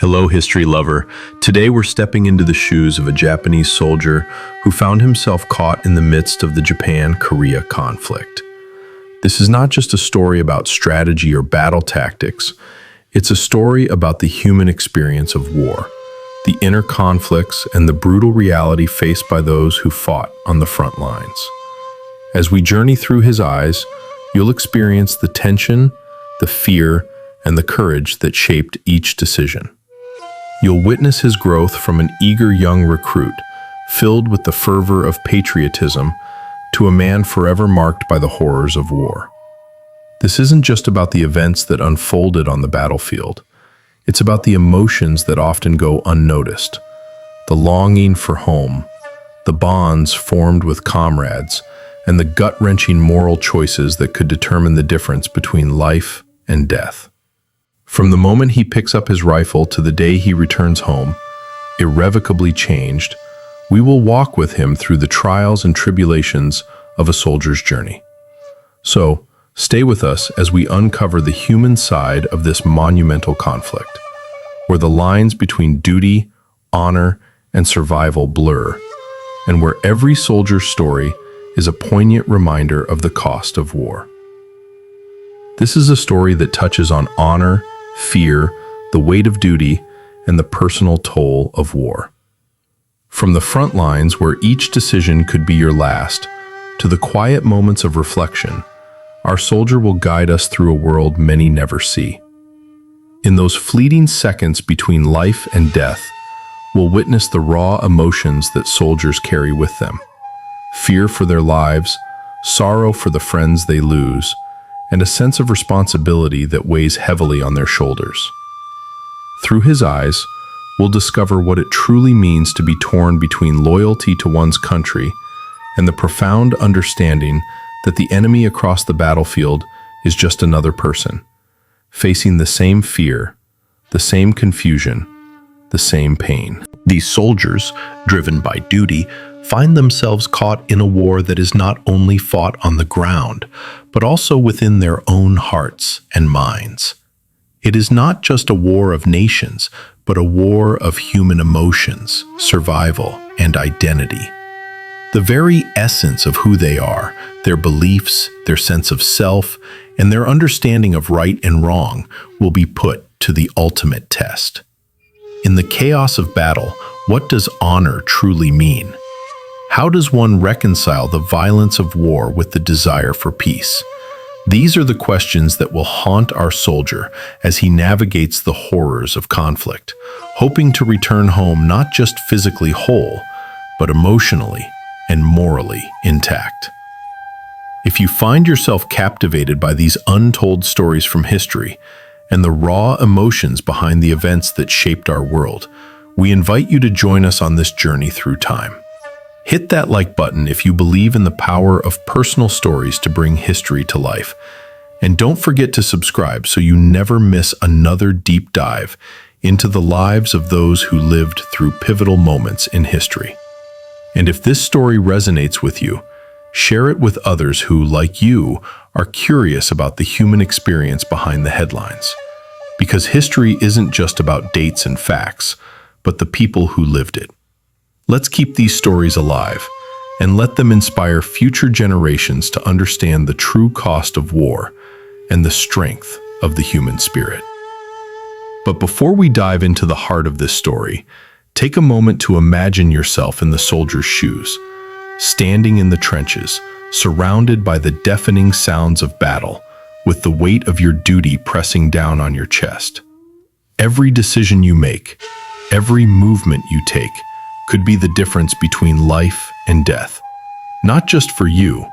Hello, history lover. Today we're stepping into the shoes of a Japanese soldier who found himself caught in the midst of the Japan-Korea conflict. This is not just a story about strategy or battle tactics. It's a story about the human experience of war, the inner conflicts, and the brutal reality faced by those who fought on the front lines. As we journey through his eyes, you'll experience the tension, the fear, and the courage that shaped each decision. You'll witness his growth from an eager young recruit, filled with the fervor of patriotism, to a man forever marked by the horrors of war. This isn't just about the events that unfolded on the battlefield. It's about the emotions that often go unnoticed. The longing for home, the bonds formed with comrades, and the gut-wrenching moral choices that could determine the difference between life and death. From the moment he picks up his rifle to the day he returns home, irrevocably changed, we will walk with him through the trials and tribulations of a soldier's journey. So, stay with us as we uncover the human side of this monumental conflict, where the lines between duty, honor, and survival blur, and where every soldier's story is a poignant reminder of the cost of war. This is a story that touches on honor, fear, the weight of duty, and the personal toll of war. From the front lines, where each decision could be your last, to the quiet moments of reflection, our soldier will guide us through a world many never see. In those fleeting seconds between life and death, we'll witness the raw emotions that soldiers carry with them. Fear for their lives, sorrow for the friends they lose, and a sense of responsibility that weighs heavily on their shoulders. Through his eyes, we'll discover what it truly means to be torn between loyalty to one's country and the profound understanding that the enemy across the battlefield is just another person, facing the same fear, the same confusion, the same pain. These soldiers, driven by duty, find themselves caught in a war that is not only fought on the ground, but also within their own hearts and minds. It is not just a war of nations, but a war of human emotions, survival, and identity. The very essence of who they are, their beliefs, their sense of self, and their understanding of right and wrong will be put to the ultimate test. In the chaos of battle, what does honor truly mean? How does one reconcile the violence of war with the desire for peace? These are the questions that will haunt our soldier as he navigates the horrors of conflict, hoping to return home not just physically whole, but emotionally and morally intact. If you find yourself captivated by these untold stories from history and the raw emotions behind the events that shaped our world, we invite you to join us on this journey through time. Hit that like button if you believe in the power of personal stories to bring history to life. And don't forget to subscribe so you never miss another deep dive into the lives of those who lived through pivotal moments in history. And if this story resonates with you, share it with others who, like you, are curious about the human experience behind the headlines. Because history isn't just about dates and facts, but the people who lived it. Let's keep these stories alive and let them inspire future generations to understand the true cost of war and the strength of the human spirit. But before we dive into the heart of this story, take a moment to imagine yourself in the soldier's shoes, standing in the trenches, surrounded by the deafening sounds of battle, with the weight of your duty pressing down on your chest. Every decision you make, every movement you take, could be the difference between life and death, not just for you,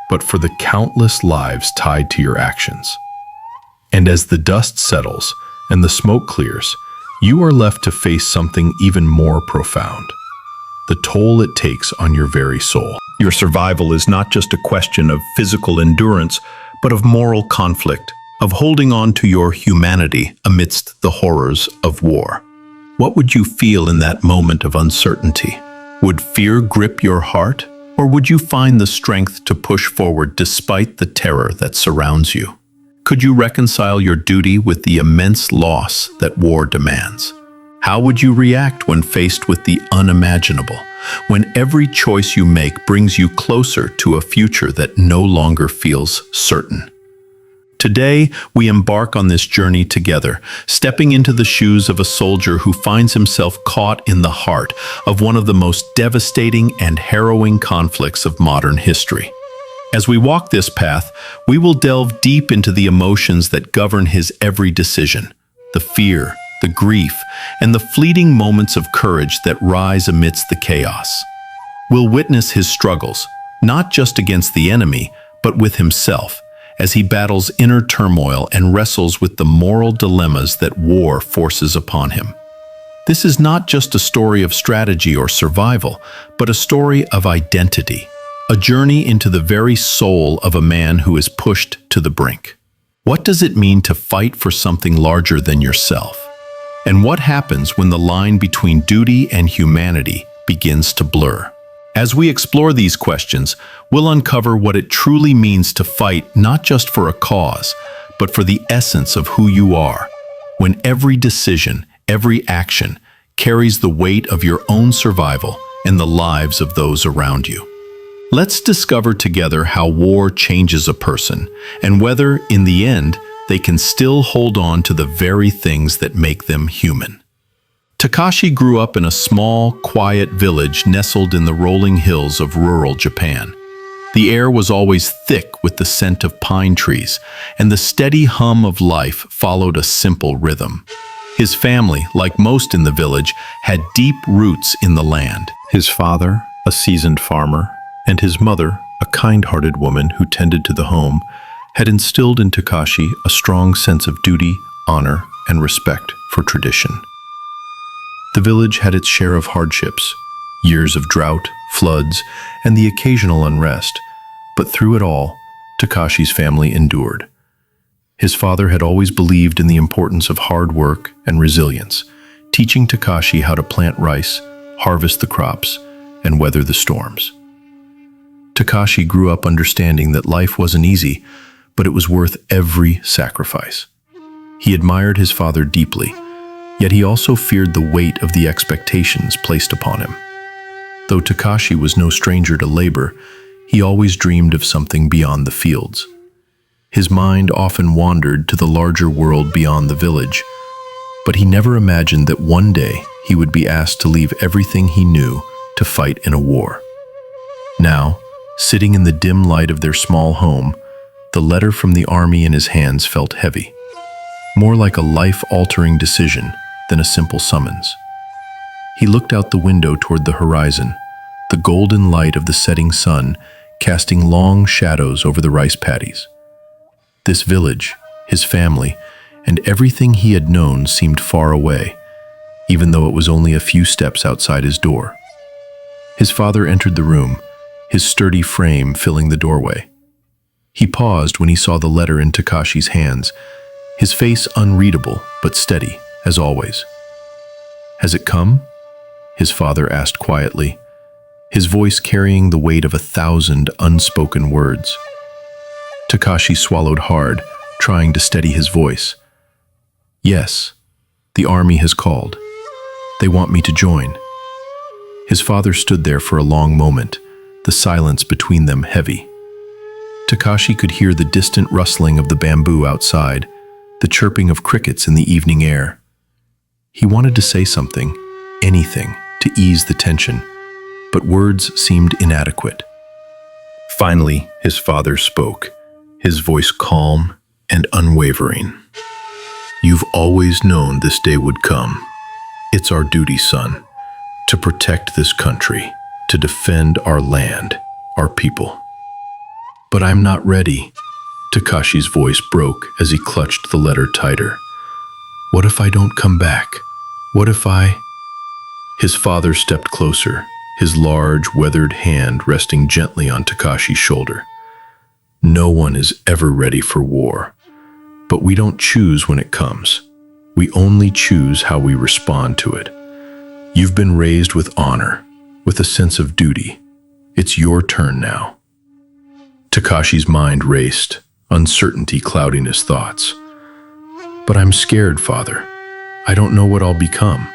but for the countless lives tied to your actions. And as the dust settles and the smoke clears, you are left to face something even more profound: the toll it takes on your very soul. Your survival is not just a question of physical endurance, but of moral conflict, of holding on to your humanity amidst the horrors of war. What would you feel in that moment of uncertainty? Would fear grip your heart, or would you find the strength to push forward despite the terror that surrounds you? Could you reconcile your duty with the immense loss that war demands? How would you react when faced with the unimaginable, when every choice you make brings you closer to a future that no longer feels certain? Today, we embark on this journey together, stepping into the shoes of a soldier who finds himself caught in the heart of one of the most devastating and harrowing conflicts of modern history. As we walk this path, we will delve deep into the emotions that govern his every decision, the fear, the grief, and the fleeting moments of courage that rise amidst the chaos. We'll witness his struggles, not just against the enemy, but with himself, as he battles inner turmoil and wrestles with the moral dilemmas that war forces upon him. This is not just a story of strategy or survival, but a story of identity, a journey into the very soul of a man who is pushed to the brink. What does it mean to fight for something larger than yourself? And what happens when the line between duty and humanity begins to blur? As we explore these questions, we'll uncover what it truly means to fight not just for a cause, but for the essence of who you are, when every decision, every action, carries the weight of your own survival and the lives of those around you. Let's discover together how war changes a person, and whether, in the end, they can still hold on to the very things that make them human. Takashi grew up in a small, quiet village nestled in the rolling hills of rural Japan. The air was always thick with the scent of pine trees, and the steady hum of life followed a simple rhythm. His family, like most in the village, had deep roots in the land. His father, a seasoned farmer, and his mother, a kind-hearted woman who tended to the home, had instilled in Takashi a strong sense of duty, honor, and respect for tradition. The village had its share of hardships, years of drought, floods, and the occasional unrest, but through it all, Takashi's family endured. His father had always believed in the importance of hard work and resilience, teaching Takashi how to plant rice, harvest the crops, and weather the storms. Takashi grew up understanding that life wasn't easy, but it was worth every sacrifice. He admired his father deeply, yet he also feared the weight of the expectations placed upon him. Though Takashi was no stranger to labor, he always dreamed of something beyond the fields. His mind often wandered to the larger world beyond the village, but he never imagined that one day he would be asked to leave everything he knew to fight in a war. Now, sitting in the dim light of their small home, the letter from the army in his hands felt heavy, more like a life-altering decision than a simple summons. He looked out the window toward the horizon, the golden light of the setting sun casting long shadows over the rice paddies. This village, his family, and everything he had known seemed far away, even though it was only a few steps outside his door. His father entered the room, his sturdy frame filling the doorway. He paused when he saw the letter in Takashi's hands, his face unreadable but steady, as always. "Has it come?" his father asked quietly, his voice carrying the weight of 1,000 unspoken words. Takashi swallowed hard, trying to steady his voice. "Yes, the army has called. They want me to join." His father stood there for a long moment, the silence between them heavy. Takashi could hear the distant rustling of the bamboo outside, the chirping of crickets in the evening air. He wanted to say something, anything, to ease the tension, but words seemed inadequate. Finally, his father spoke, his voice calm and unwavering. "You've always known this day would come. It's our duty, son, to protect this country, to defend our land, our people." "But I'm not ready." Takashi's voice broke as he clutched the letter tighter. "What if I don't come back? What if I—" His father stepped closer, his large, weathered hand resting gently on Takashi's shoulder. "No one is ever ready for war, but we don't choose when it comes. We only choose how we respond to it. You've been raised with honor, with a sense of duty. It's your turn now." Takashi's mind raced, uncertainty clouding his thoughts. "But I'm scared, father. I don't know what I'll become.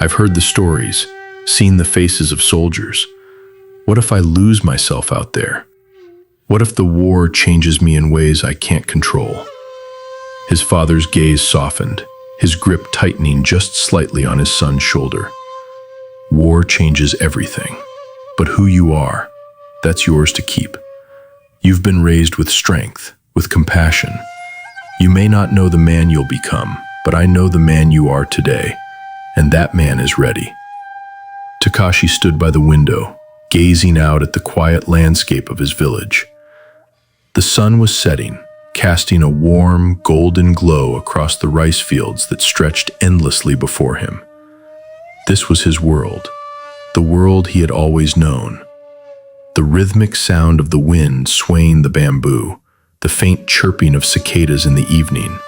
I've heard the stories, seen the faces of soldiers. What if I lose myself out there? What if the war changes me in ways I can't control? His father's gaze softened, his grip tightening just slightly on his son's shoulder. War changes everything, but who you are, that's yours to keep. You've been raised with strength, with compassion. You may not know the man you'll become, but I know the man you are today, and that man is ready. Takashi stood by the window, gazing out at the quiet landscape of his village. The sun was setting, casting a warm, golden glow across the rice fields that stretched endlessly before him. This was his world, the world he had always known. The rhythmic sound of the wind swaying the bamboo, the faint chirping of cicadas in the evening,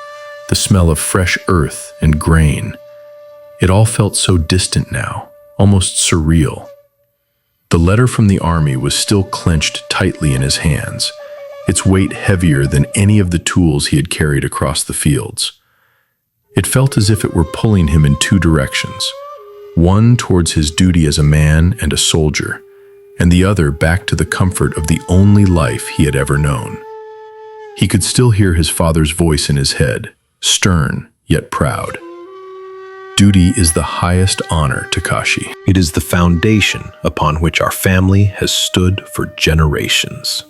the smell of fresh earth and grain. It all felt so distant now, almost surreal. The letter from the army was still clenched tightly in his hands, its weight heavier than any of the tools he had carried across the fields. It felt as if it were pulling him in two directions, one towards his duty as a man and a soldier, and the other back to the comfort of the only life he had ever known. He could still hear his father's voice in his head, stern yet proud. Duty is the highest honor, Takashi. It is the foundation upon which our family has stood for generations.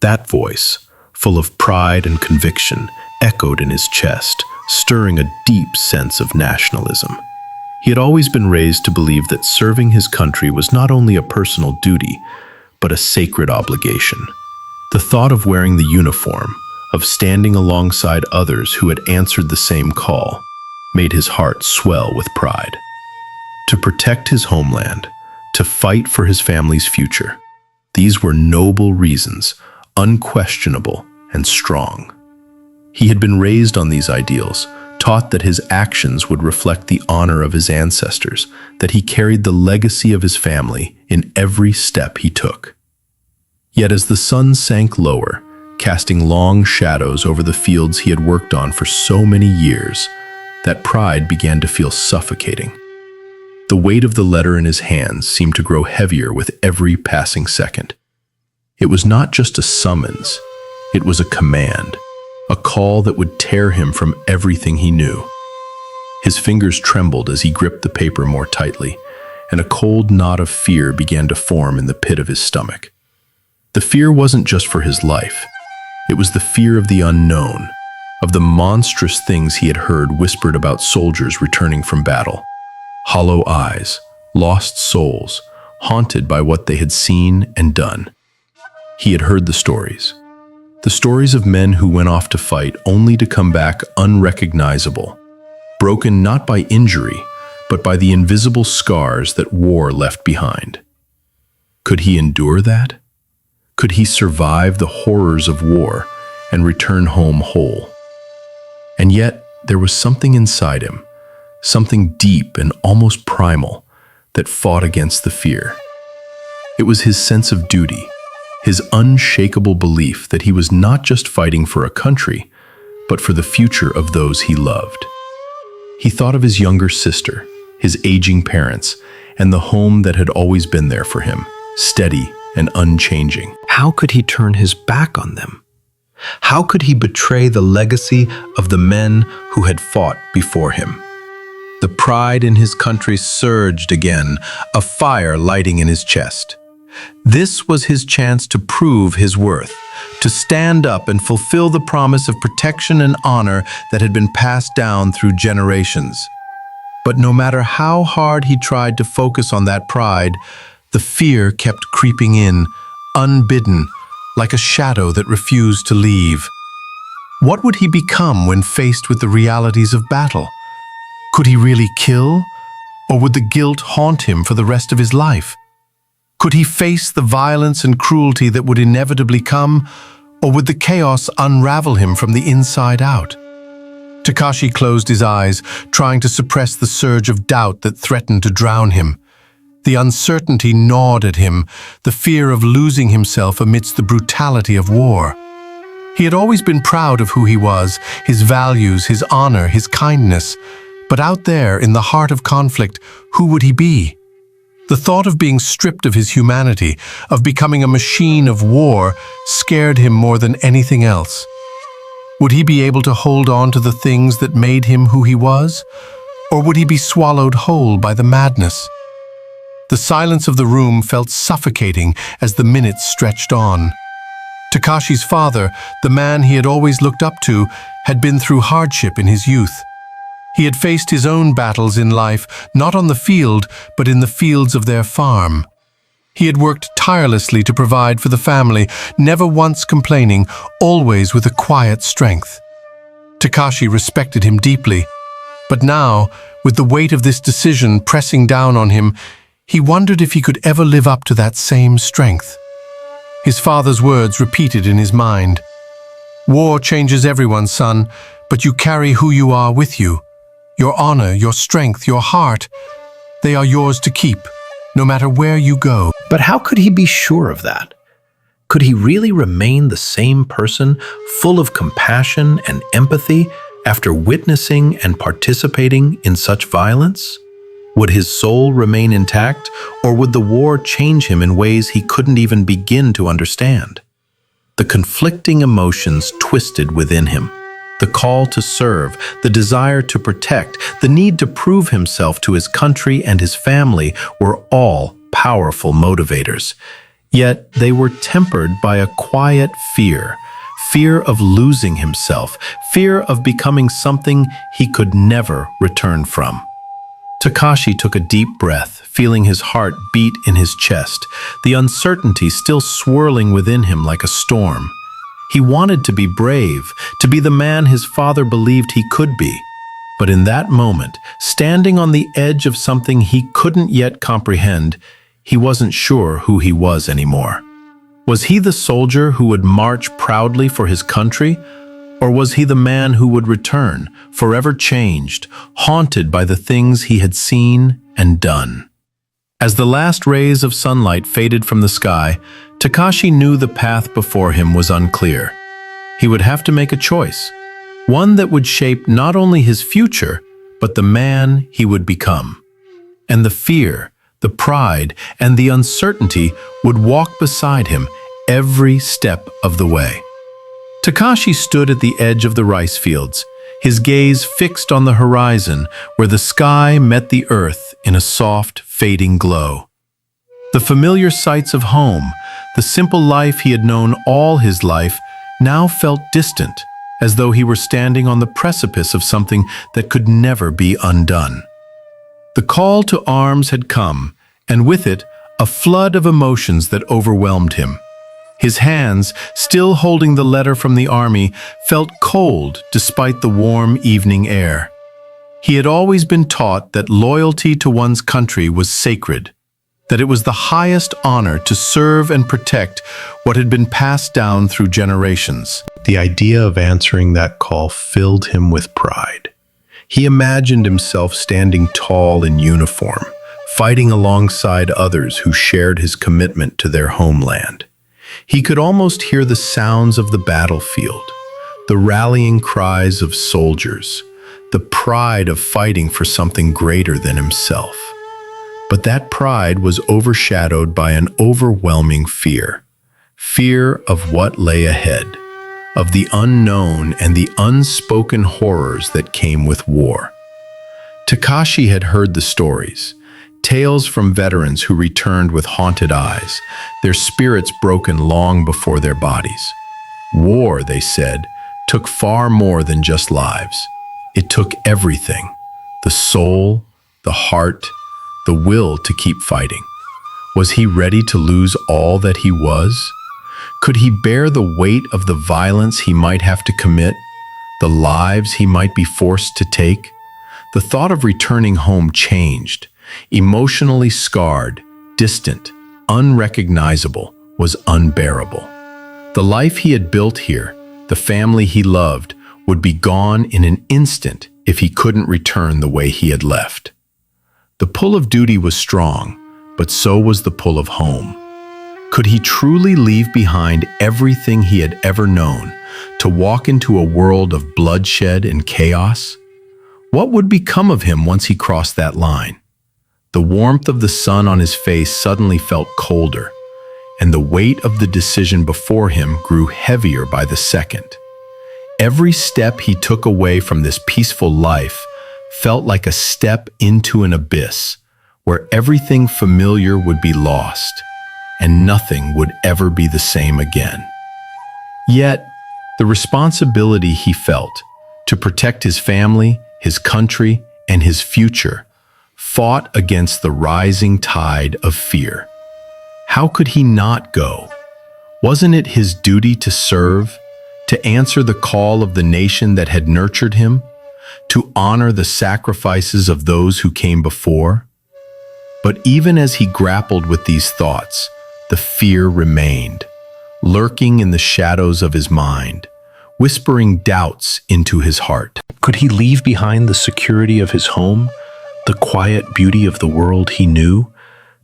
That voice, full of pride and conviction, echoed in his chest, stirring a deep sense of nationalism. He had always been raised to believe that serving his country was not only a personal duty, but a sacred obligation. The thought of wearing the uniform, of standing alongside others who had answered the same call, made his heart swell with pride. To protect his homeland, to fight for his family's future, these were noble reasons, unquestionable and strong. He had been raised on these ideals, taught that his actions would reflect the honor of his ancestors, that he carried the legacy of his family in every step he took. Yet as the sun sank lower, casting long shadows over the fields he had worked on for so many years, that pride began to feel suffocating. The weight of the letter in his hands seemed to grow heavier with every passing second. It was not just a summons, it was a command, a call that would tear him from everything he knew. His fingers trembled as he gripped the paper more tightly, and a cold knot of fear began to form in the pit of his stomach. The fear wasn't just for his life. It was the fear of the unknown, of the monstrous things he had heard whispered about soldiers returning from battle. Hollow eyes, lost souls, haunted by what they had seen and done. He had heard the stories of men who went off to fight only to come back unrecognizable, broken not by injury, but by the invisible scars that war left behind. Could he endure that? Could he survive the horrors of war and return home whole? And yet, there was something inside him, something deep and almost primal, that fought against the fear. It was his sense of duty, his unshakable belief that he was not just fighting for a country, but for the future of those he loved. He thought of his younger sister, his aging parents, and the home that had always been there for him, steady and unchanging. How could he turn his back on them? How could he betray the legacy of the men who had fought before him? The pride in his country surged again, a fire lighting in his chest. This was his chance to prove his worth, to stand up and fulfill the promise of protection and honor that had been passed down through generations. But no matter how hard he tried to focus on that pride, the fear kept creeping in, unbidden, like a shadow that refused to leave. What would he become when faced with the realities of battle? Could he really kill, or would the guilt haunt him for the rest of his life? Could he face the violence and cruelty that would inevitably come, or would the chaos unravel him from the inside out? Takashi closed his eyes, trying to suppress the surge of doubt that threatened to drown him. The uncertainty gnawed at him, the fear of losing himself amidst the brutality of war. He had always been proud of who he was, his values, his honor, his kindness, But out there, in the heart of conflict, who would he be? The thought of being stripped of his humanity, of becoming a machine of war, scared him more than anything else. Would he be able to hold on to the things that made him who he was? Or would he be swallowed whole by the madness? The silence of the room felt suffocating as the minutes stretched on. Takashi's father, the man he had always looked up to, had been through hardship in his youth. He had faced his own battles in life, not on the field, but in the fields of their farm. He had worked tirelessly to provide for the family, never once complaining, always with a quiet strength. Takashi respected him deeply, but now, with the weight of this decision pressing down on him, he wondered if he could ever live up to that same strength. His father's words repeated in his mind. "War changes everyone, son, but you carry who you are with you. Your honor, your strength, your heart, they are yours to keep, no matter where you go." But how could he be sure of that? Could he really remain the same person, full of compassion and empathy, after witnessing and participating in such violence? Would his soul remain intact, or would the war change him in ways he couldn't even begin to understand? The conflicting emotions twisted within him. The call to serve, the desire to protect, the need to prove himself to his country and his family were all powerful motivators. Yet they were tempered by a quiet fear, fear of losing himself, fear of becoming something he could never return from. Takashi took a deep breath, feeling his heart beat in his chest, the uncertainty still swirling within him like a storm. He wanted to be brave, to be the man his father believed he could be. But in that moment, standing on the edge of something he couldn't yet comprehend, he wasn't sure who he was anymore. Was he the soldier who would march proudly for his country? Or was he the man who would return, forever changed, haunted by the things he had seen and done? As the last rays of sunlight faded from the sky, Takashi knew the path before him was unclear. He would have to make a choice, one that would shape not only his future, but the man he would become. And the fear, the pride, and the uncertainty would walk beside him every step of the way. Takashi stood at the edge of the rice fields, his gaze fixed on the horizon where the sky met the earth in a soft, fading glow. The familiar sights of home, the simple life he had known all his life, now felt distant, as though he were standing on the precipice of something that could never be undone. The call to arms had come, and with it, a flood of emotions that overwhelmed him. His hands, still holding the letter from the army, felt cold despite the warm evening air. He had always been taught that loyalty to one's country was sacred, that it was the highest honor to serve and protect what had been passed down through generations. The idea of answering that call filled him with pride. He imagined himself standing tall in uniform, fighting alongside others who shared his commitment to their homeland. He could almost hear the sounds of the battlefield, the rallying cries of soldiers, the pride of fighting for something greater than himself. But that pride was overshadowed by an overwhelming fear. Fear of what lay ahead, of the unknown and the unspoken horrors that came with war. Takashi had heard the stories, tales from veterans who returned with haunted eyes, their spirits broken long before their bodies. War, they said, took far more than just lives. It took everything, the soul, the heart, the will to keep fighting. Was he ready to lose all that he was? Could he bear the weight of the violence he might have to commit, the lives he might be forced to take? The thought of returning home changed. Emotionally scarred, distant, unrecognizable, was unbearable. The life he had built here, the family he loved, would be gone in an instant if he couldn't return the way he had left. The pull of duty was strong, but so was the pull of home. Could he truly leave behind everything he had ever known to walk into a world of bloodshed and chaos? What would become of him once he crossed that line? The warmth of the sun on his face suddenly felt colder, and the weight of the decision before him grew heavier by the second. Every step he took away from this peaceful life felt like a step into an abyss, where everything familiar would be lost, and nothing would ever be the same again. Yet, the responsibility he felt to protect his family, his country, and his future fought against the rising tide of fear. How could he not go? Wasn't it his duty to serve, to answer the call of the nation that had nurtured him, to honor the sacrifices of those who came before? But even as he grappled with these thoughts, the fear remained, lurking in the shadows of his mind, whispering doubts into his heart. Could he leave behind the security of his home, the quiet beauty of the world he knew,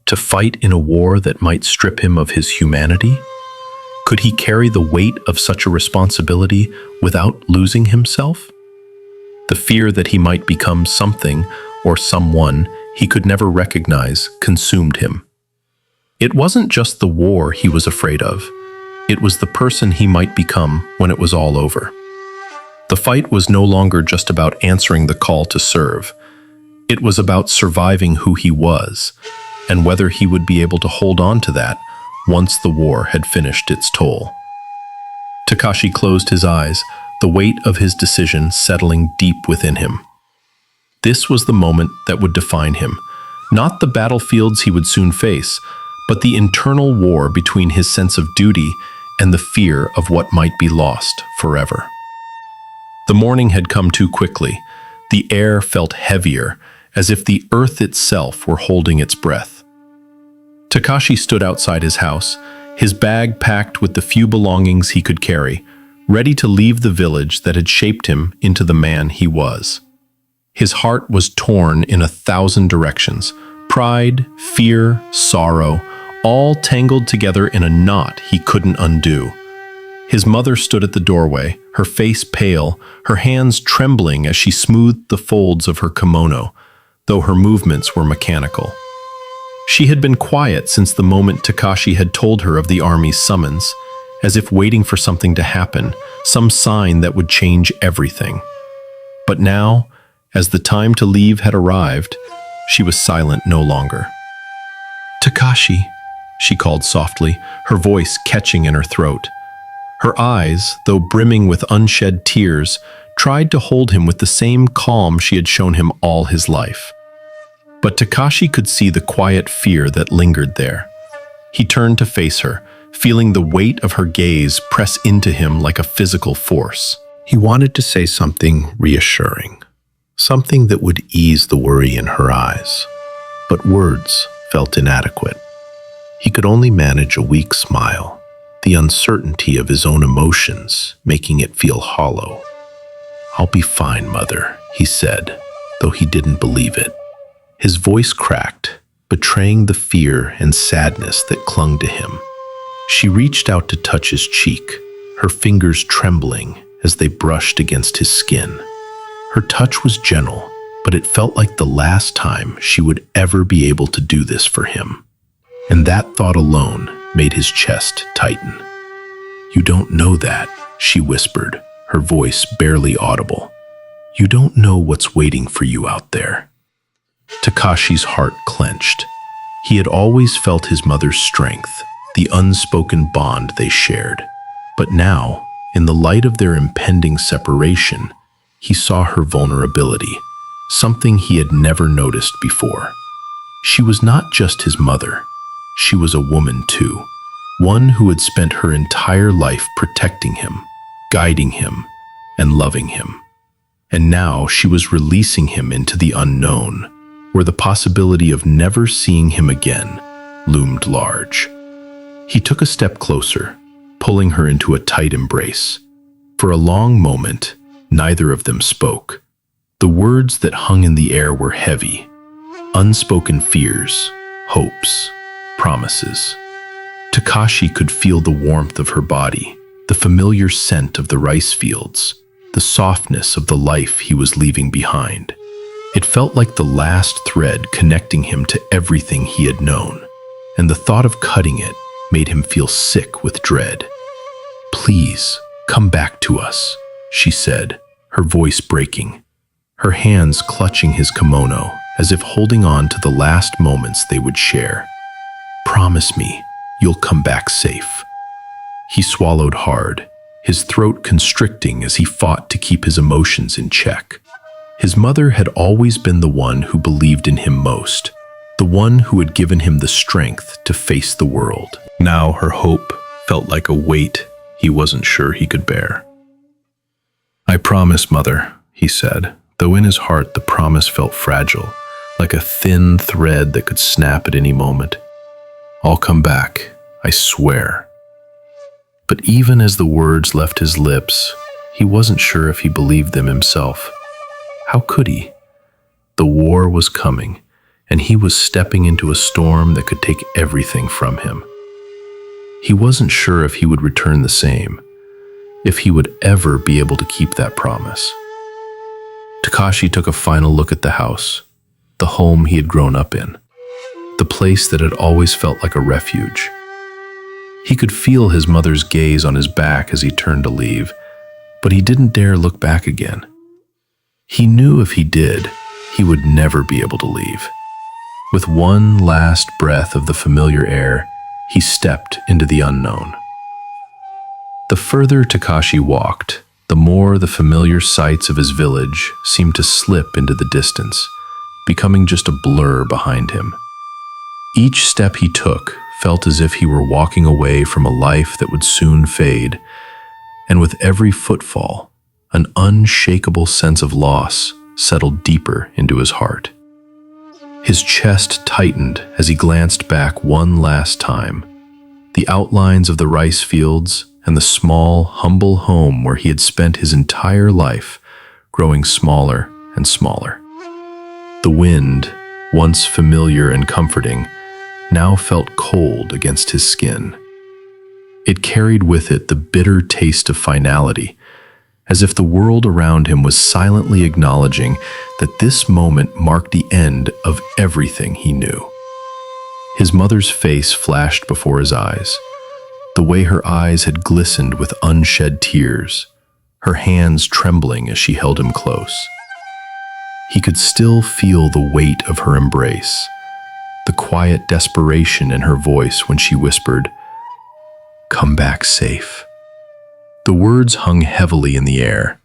to fight in a war that might strip him of his humanity? Could he carry the weight of such a responsibility without losing himself? The fear that he might become something or someone he could never recognize consumed him. It wasn't just the war he was afraid of. It was the person he might become when it was all over. The fight was no longer just about answering the call to serve. It was about surviving who he was, and whether he would be able to hold on to that once the war had finished its toll. Takashi closed his eyes, the weight of his decision settling deep within him. This was the moment that would define him, not the battlefields he would soon face, but the internal war between his sense of duty and the fear of what might be lost forever. The morning had come too quickly. The air felt heavier, as if the earth itself were holding its breath. Takashi stood outside his house, his bag packed with the few belongings he could carry, ready to leave the village that had shaped him into the man he was. His heart was torn in 1,000 directions, pride, fear, sorrow, all tangled together in a knot he couldn't undo. His mother stood at the doorway, her face pale, her hands trembling as she smoothed the folds of her kimono, though her movements were mechanical. She had been quiet since the moment Takashi had told her of the army's summons, as if waiting for something to happen, some sign that would change everything. But now, as the time to leave had arrived, she was silent no longer. "Takashi," she called softly, her voice catching in her throat. Her eyes, though brimming with unshed tears, tried to hold him with the same calm she had shown him all his life. But Takashi could see the quiet fear that lingered there. He turned to face her, feeling the weight of her gaze press into him like a physical force. He wanted to say something reassuring, something that would ease the worry in her eyes, but words felt inadequate. He could only manage a weak smile, the uncertainty of his own emotions making it feel hollow. "I'll be fine, Mother," he said, though he didn't believe it. His voice cracked, betraying the fear and sadness that clung to him. She reached out to touch his cheek, her fingers trembling as they brushed against his skin. Her touch was gentle, but it felt like the last time she would ever be able to do this for him. And that thought alone made his chest tighten. "You don't know that," she whispered, her voice barely audible. "You don't know what's waiting for you out there." Takashi's heart clenched. He had always felt his mother's strength, the unspoken bond they shared. But now, in the light of their impending separation, he saw her vulnerability, something he had never noticed before. She was not just his mother. She was a woman too, one who had spent her entire life protecting him, guiding him, and loving him. And now she was releasing him into the unknown, where the possibility of never seeing him again loomed large. He took a step closer, pulling her into a tight embrace. For a long moment, neither of them spoke. The words that hung in the air were heavy, unspoken fears, hopes, promises. Takashi could feel the warmth of her body, the familiar scent of the rice fields, the softness of the life he was leaving behind. It felt like the last thread connecting him to everything he had known, and the thought of cutting it made him feel sick with dread. "Please, come back to us," she said, her voice breaking, her hands clutching his kimono as if holding on to the last moments they would share. "Promise me you'll come back safe." He swallowed hard, his throat constricting as he fought to keep his emotions in check. His mother had always been the one who believed in him most, the one who had given him the strength to face the world. Now her hope felt like a weight he wasn't sure he could bear. "I promise, Mother," he said, though in his heart the promise felt fragile, like a thin thread that could snap at any moment. "I'll come back, I swear." But even as the words left his lips, he wasn't sure if he believed them himself. How could he? The war was coming, and he was stepping into a storm that could take everything from him. He wasn't sure if he would return the same, if he would ever be able to keep that promise. Takashi took a final look at the house, the home he had grown up in, the place that had always felt like a refuge. He could feel his mother's gaze on his back as he turned to leave, but he didn't dare look back again. He knew if he did, he would never be able to leave. With one last breath of the familiar air, he stepped into the unknown. The further Takashi walked, the more the familiar sights of his village seemed to slip into the distance, becoming just a blur behind him. Each step he took felt as if he were walking away from a life that would soon fade, and with every footfall, an unshakable sense of loss settled deeper into his heart. His chest tightened as he glanced back one last time, the outlines of the rice fields and the small, humble home where he had spent his entire life growing smaller and smaller. The wind, once familiar and comforting, now felt cold against his skin. It carried with it the bitter taste of finality, as if the world around him was silently acknowledging that this moment marked the end of everything he knew. His mother's face flashed before his eyes, the way her eyes had glistened with unshed tears, her hands trembling as she held him close. He could still feel the weight of her embrace, the quiet desperation in her voice when she whispered, "Come back safe." The words hung heavily in the air,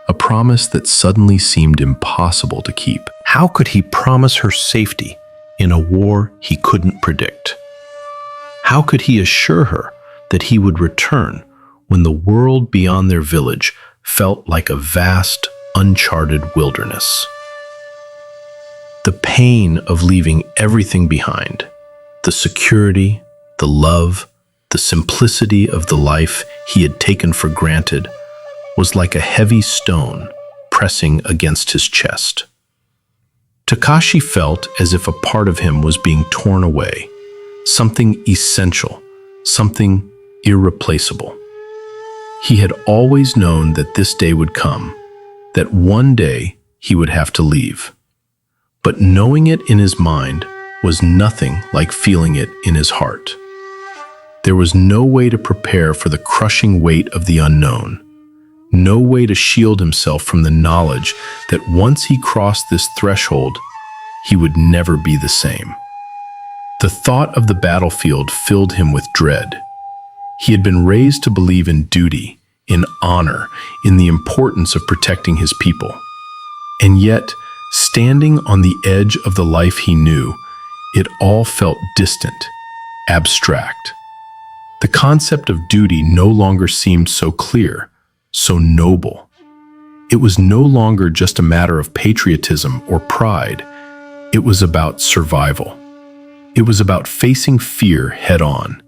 a promise that suddenly seemed impossible to keep. How could he promise her safety in a war he couldn't predict? How could he assure her that he would return when the world beyond their village felt like a vast, uncharted wilderness? The pain of leaving everything behind, the security, the love, the simplicity of the life he had taken for granted, was like a heavy stone pressing against his chest. Takashi felt as if a part of him was being torn away, something essential, something irreplaceable. He had always known that this day would come, that one day he would have to leave. But knowing it in his mind was nothing like feeling it in his heart. There was no way to prepare for the crushing weight of the unknown, no way to shield himself from the knowledge that once he crossed this threshold, he would never be the same. The thought of the battlefield filled him with dread. He had been raised to believe in duty, in honor, in the importance of protecting his people. And yet, standing on the edge of the life he knew, it all felt distant, abstract. The concept of duty no longer seemed so clear, so noble. It was no longer just a matter of patriotism or pride. It was about survival. It was about facing fear head-on,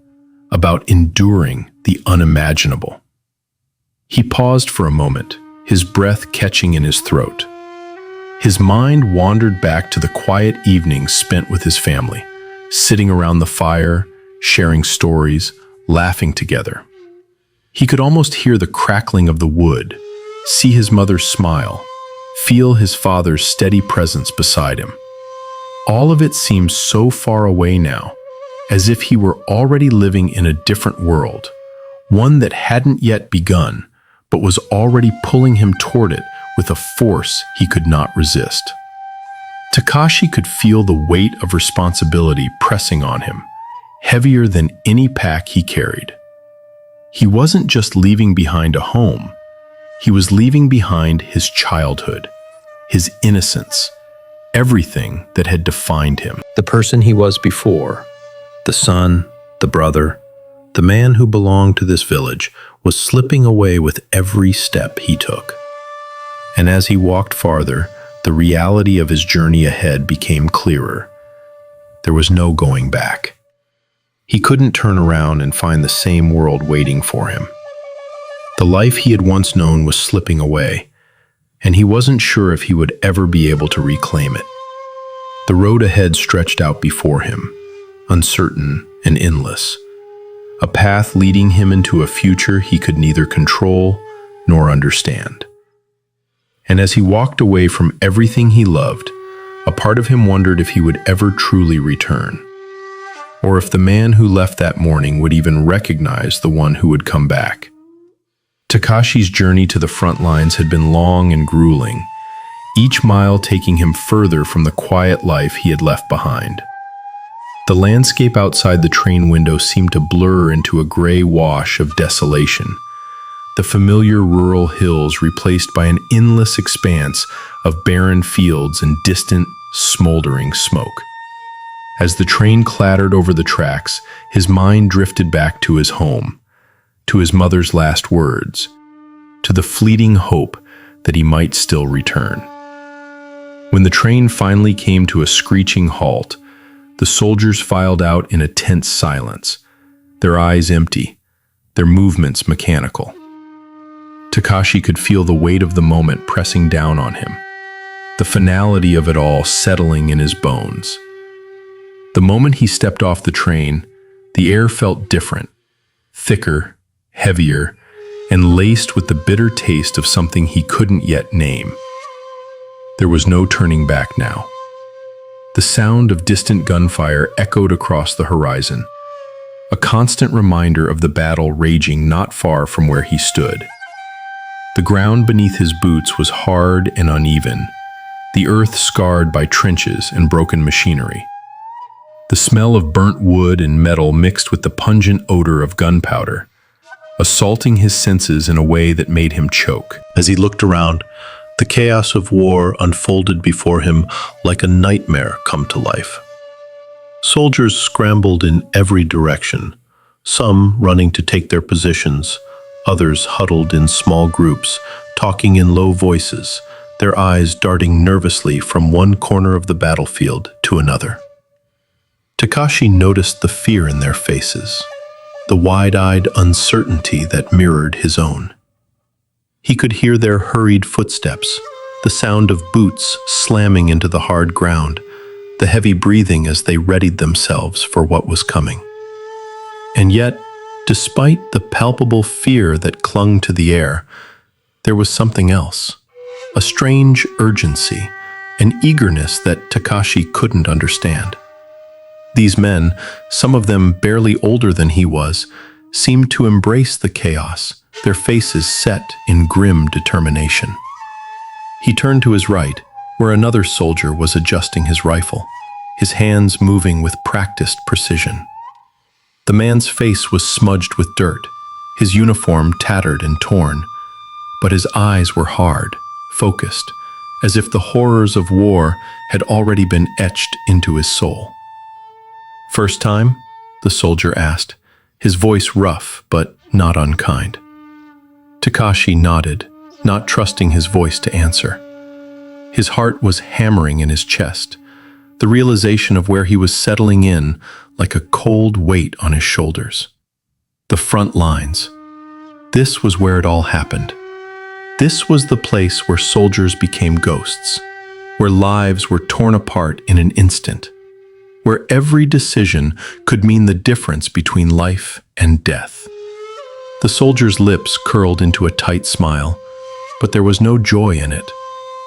about enduring the unimaginable. He paused for a moment, his breath catching in his throat. His mind wandered back to the quiet evenings spent with his family, sitting around the fire, sharing stories, laughing together. He could almost hear the crackling of the wood, see his mother's smile, feel his father's steady presence beside him. All of it seemed so far away now, as if he were already living in a different world, one that hadn't yet begun, but was already pulling him toward it with a force he could not resist. Takashi could feel the weight of responsibility pressing on him, heavier than any pack he carried. He wasn't just leaving behind a home, he was leaving behind his childhood, his innocence, everything that had defined him. The person he was before, the son, the brother, the man who belonged to this village, was slipping away with every step he took. And as he walked farther, the reality of his journey ahead became clearer. There was no going back. He couldn't turn around and find the same world waiting for him. The life he had once known was slipping away, and he wasn't sure if he would ever be able to reclaim it. The road ahead stretched out before him, uncertain and endless, a path leading him into a future he could neither control nor understand. And as he walked away from everything he loved, a part of him wondered if he would ever truly return, or if the man who left that morning would even recognize the one who would come back. Takashi's journey to the front lines had been long and grueling, each mile taking him further from the quiet life he had left behind. The landscape outside the train window seemed to blur into a gray wash of desolation, the familiar rural hills replaced by an endless expanse of barren fields and distant, smoldering smoke. As the train clattered over the tracks, his mind drifted back to his home, to his mother's last words, to the fleeting hope that he might still return. When the train finally came to a screeching halt, the soldiers filed out in a tense silence, their eyes empty, their movements mechanical. Takashi could feel the weight of the moment pressing down on him, the finality of it all settling in his bones. The moment he stepped off the train, the air felt different, thicker, heavier, and laced with the bitter taste of something he couldn't yet name. There was no turning back now. The sound of distant gunfire echoed across the horizon, a constant reminder of the battle raging not far from where he stood. The ground beneath his boots was hard and uneven, the earth scarred by trenches and broken machinery. The smell of burnt wood and metal mixed with the pungent odor of gunpowder, assaulting his senses in a way that made him choke. As he looked around, the chaos of war unfolded before him like a nightmare come to life. Soldiers scrambled in every direction, some running to take their positions, others huddled in small groups, talking in low voices, their eyes darting nervously from one corner of the battlefield to another. Takashi noticed the fear in their faces, the wide-eyed uncertainty that mirrored his own. He could hear their hurried footsteps, the sound of boots slamming into the hard ground, the heavy breathing as they readied themselves for what was coming. And yet, despite the palpable fear that clung to the air, there was something else, a strange urgency, an eagerness that Takashi couldn't understand. These men, some of them barely older than he was, seemed to embrace the chaos, their faces set in grim determination. He turned to his right, where another soldier was adjusting his rifle, his hands moving with practiced precision. The man's face was smudged with dirt, his uniform tattered and torn, but his eyes were hard, focused, as if the horrors of war had already been etched into his soul. "First time?" the soldier asked, his voice rough but not unkind. Takashi nodded, not trusting his voice to answer. His heart was hammering in his chest, the realization of where he was settling in like a cold weight on his shoulders. The front lines. This was where it all happened. This was the place where soldiers became ghosts, where lives were torn apart in an instant, where every decision could mean the difference between life and death. The soldier's lips curled into a tight smile, But there was no joy in it,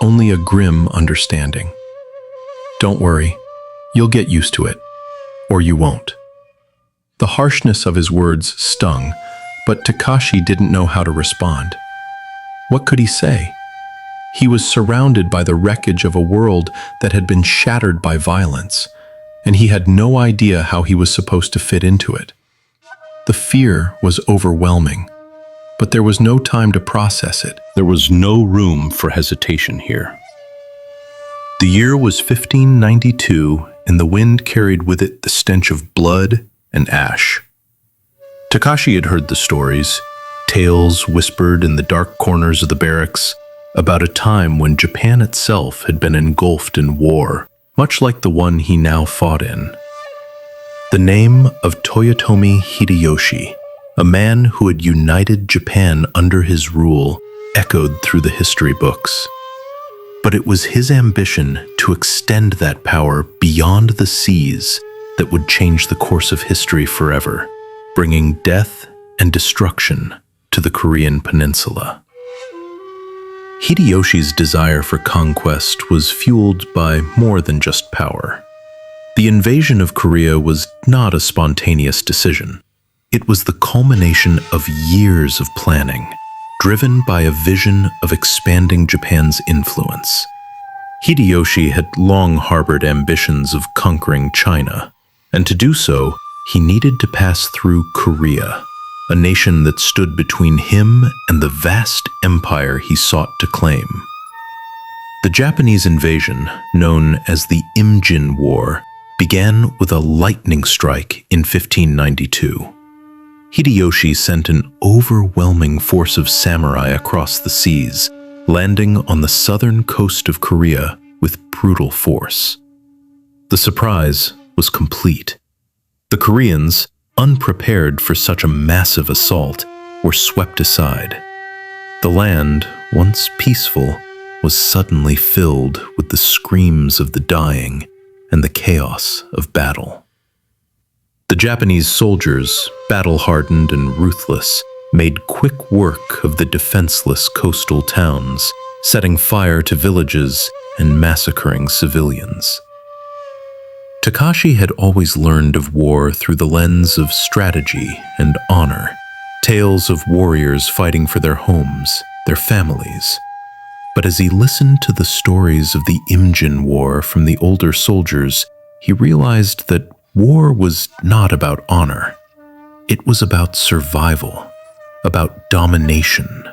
only a grim understanding. "Don't worry, you'll get used to it, or you won't." The harshness of his words stung, but Takashi didn't know how to respond. What could he say? He was surrounded by the wreckage of a world that had been shattered by violence, and he had no idea how he was supposed to fit into it. The fear was overwhelming, but there was no time to process it. There was no room for hesitation here. The year was 1592, and the wind carried with it the stench of blood and ash. Takashi had heard the stories, tales whispered in the dark corners of the barracks, about a time when Japan itself had been engulfed in war, much like the one he now fought in. The name of Toyotomi Hideyoshi, a man who had united Japan under his rule, echoed through the history books. But it was his ambition to extend that power beyond the seas that would change the course of history forever, bringing death and destruction to the Korean peninsula. Hideyoshi's desire for conquest was fueled by more than just power. The invasion of Korea was not a spontaneous decision. It was the culmination of years of planning, driven by a vision of expanding Japan's influence. Hideyoshi had long harbored ambitions of conquering China, and to do so, he needed to pass through Korea, a nation that stood between him and the vast empire he sought to claim. The Japanese invasion, known as the Imjin War, began with a lightning strike in 1592. Hideyoshi sent an overwhelming force of samurai across the seas, landing on the southern coast of Korea with brutal force. The surprise was complete. The Koreans, unprepared for such a massive assault, were swept aside. The land, once peaceful, was suddenly filled with the screams of the dying and the chaos of battle. The Japanese soldiers, battle-hardened and ruthless, made quick work of the defenseless coastal towns, setting fire to villages and massacring civilians. Takashi had always learned of war through the lens of strategy and honor, tales of warriors fighting for their homes, their families. But as he listened to the stories of the Imjin War from the older soldiers, he realized that war was not about honor. It was about survival, about domination.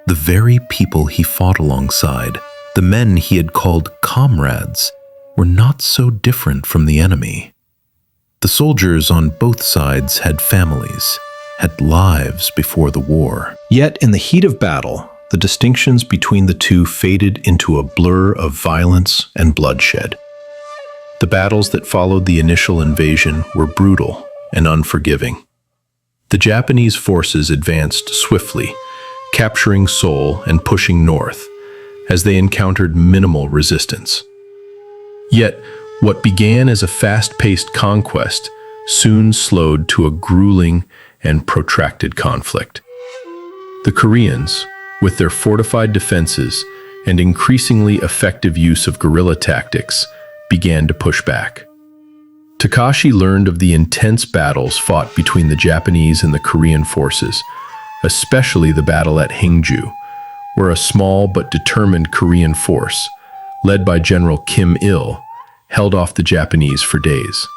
The very people he fought alongside, the men he had called comrades, were not so different from the enemy. The soldiers on both sides had families, had lives before the war. Yet in the heat of battle, the distinctions between the two faded into a blur of violence and bloodshed. The battles that followed the initial invasion were brutal and unforgiving. The Japanese forces advanced swiftly, capturing Seoul and pushing north, as they encountered minimal resistance. Yet, what began as a fast-paced conquest soon slowed to a grueling and protracted conflict. The Koreans, with their fortified defenses and increasingly effective use of guerrilla tactics, began to push back. Takashi learned of the intense battles fought between the Japanese and the Korean forces, especially the battle at Hingju, where a small but determined Korean force, led by General Kim Il, held off the Japanese for days.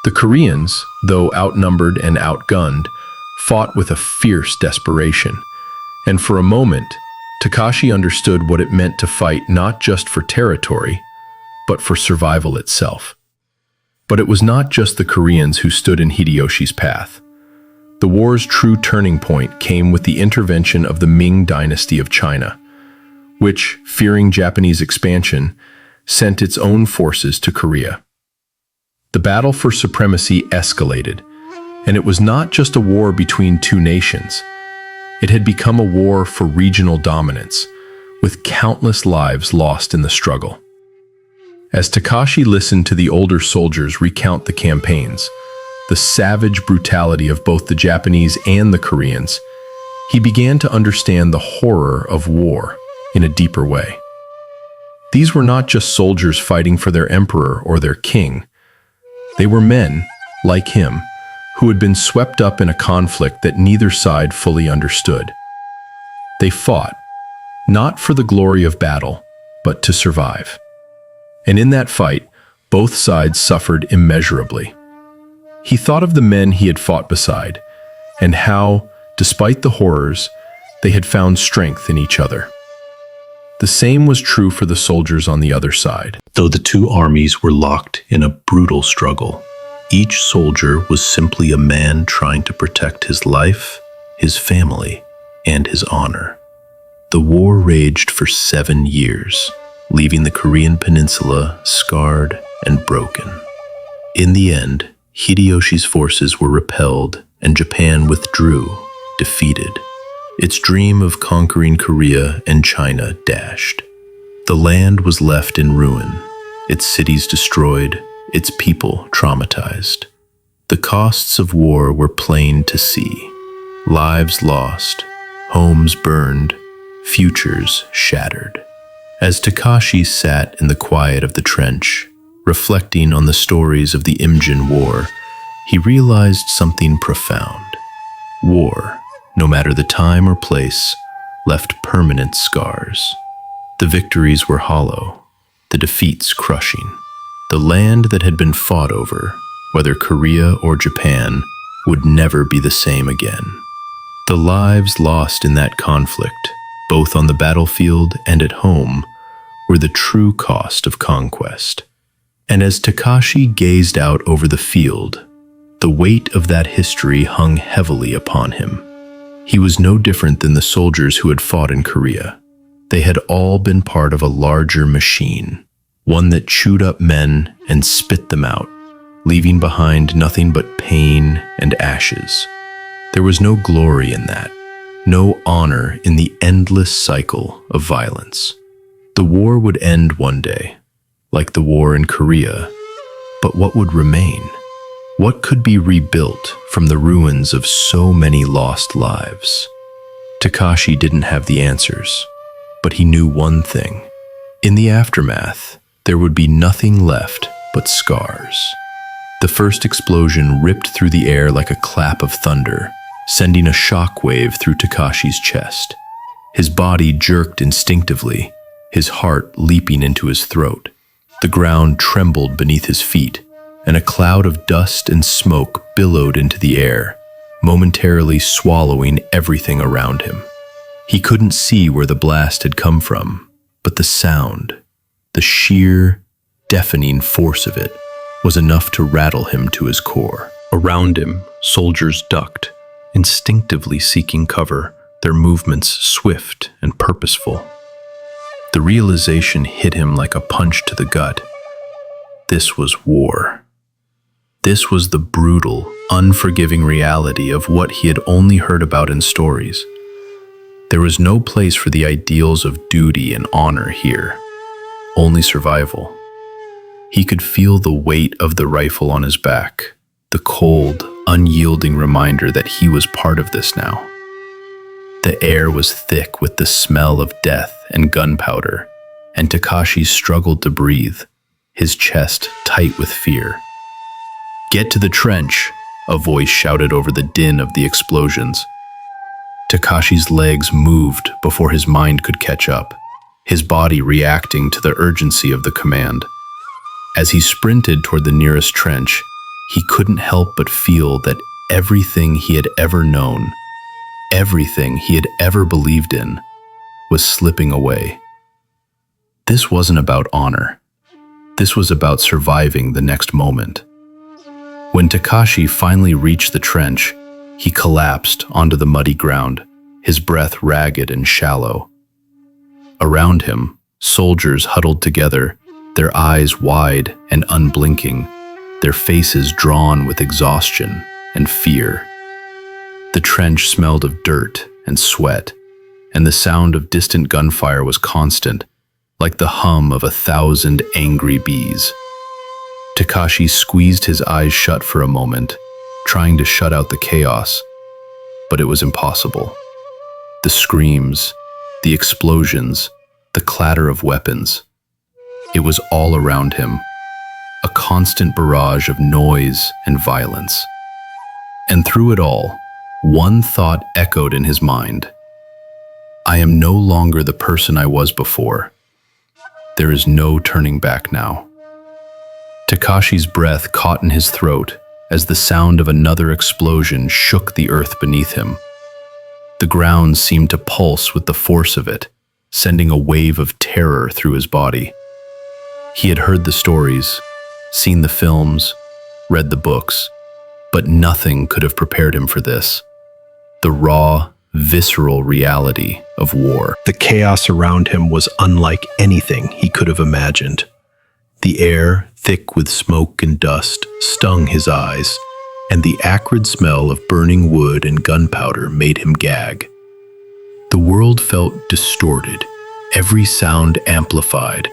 The Koreans, though outnumbered and outgunned, fought with a fierce desperation, and for a moment, Takashi understood what it meant to fight not just for territory, but for survival itself. But it was not just the Koreans who stood in Hideyoshi's path. The war's true turning point came with the intervention of the Ming Dynasty of China, which, fearing Japanese expansion, sent its own forces to Korea. The battle for supremacy escalated, and it was not just a war between two nations. It had become a war for regional dominance, with countless lives lost in the struggle. As Takashi listened to the older soldiers recount the campaigns, the savage brutality of both the Japanese and the Koreans, he began to understand the horror of war in a deeper way. These were not just soldiers fighting for their emperor or their king. They were men, like him, who had been swept up in a conflict that neither side fully understood. They fought, not for the glory of battle, but to survive. And in that fight, both sides suffered immeasurably. He thought of the men he had fought beside, and how, despite the horrors, they had found strength in each other. The same was true for the soldiers on the other side. Though the two armies were locked in a brutal struggle, each soldier was simply a man trying to protect his life, his family, and his honor. The war raged for 7 years, leaving the Korean peninsula scarred and broken. In the end, Hideyoshi's forces were repelled and Japan withdrew, defeated. Its dream of conquering Korea and China dashed. The land was left in ruin, its cities destroyed, its people traumatized. The costs of war were plain to see. Lives lost, homes burned, futures shattered. As Takashi sat in the quiet of the trench, reflecting on the stories of the Imjin War, he realized something profound. War, no matter the time or place, left permanent scars. The victories were hollow, the defeats crushing. The land that had been fought over, whether Korea or Japan, would never be the same again. The lives lost in that conflict, both on the battlefield and at home, were the true cost of conquest. And as Takashi gazed out over the field, the weight of that history hung heavily upon him. He was no different than the soldiers who had fought in Korea. They had all been part of a larger machine, one that chewed up men and spit them out, leaving behind nothing but pain and ashes. There was no glory in that, no honor in the endless cycle of violence. The war would end one day, like the war in Korea, but what would remain? What could be rebuilt from the ruins of so many lost lives? Takashi didn't have the answers, but he knew one thing. In the aftermath, there would be nothing left but scars. The first explosion ripped through the air like a clap of thunder, sending a shockwave through Takashi's chest. His body jerked instinctively, his heart leaping into his throat. The ground trembled beneath his feet, and a cloud of dust and smoke billowed into the air, momentarily swallowing everything around him. He couldn't see where the blast had come from, but the sound, the sheer, deafening force of it, was enough to rattle him to his core. Around him, soldiers ducked, instinctively seeking cover, their movements swift and purposeful. The realization hit him like a punch to the gut. This was war. This was the brutal, unforgiving reality of what he had only heard about in stories. There was no place for the ideals of duty and honor here, only survival. He could feel the weight of the rifle on his back, the cold, unyielding reminder that he was part of this now. The air was thick with the smell of death and gunpowder, and Takashi struggled to breathe, his chest tight with fear. "Get to the trench," a voice shouted over the din of the explosions. Takashi's legs moved before his mind could catch up, his body reacting to the urgency of the command. As he sprinted toward the nearest trench, he couldn't help but feel that everything he had ever known, everything he had ever believed in, was slipping away. This wasn't about honor. This was about surviving the next moment. When Takashi finally reached the trench, he collapsed onto the muddy ground, his breath ragged and shallow. Around him, soldiers huddled together, their eyes wide and unblinking, their faces drawn with exhaustion and fear. The trench smelled of dirt and sweat, and the sound of distant gunfire was constant, like the hum of 1,000 angry bees. Takashi squeezed his eyes shut for a moment, trying to shut out the chaos, but it was impossible. The screams, the explosions, the clatter of weapons. It was all around him, a constant barrage of noise and violence. And through it all, one thought echoed in his mind. I am no longer the person I was before. There is no turning back now. Takashi's breath caught in his throat as the sound of another explosion shook the earth beneath him. The ground seemed to pulse with the force of it, sending a wave of terror through his body. He had heard the stories, seen the films, read the books, but nothing could have prepared him for this. The raw, visceral reality of war. The chaos around him was unlike anything he could have imagined. The air, thick with smoke and dust, stung his eyes, and the acrid smell of burning wood and gunpowder made him gag. The world felt distorted, every sound amplified,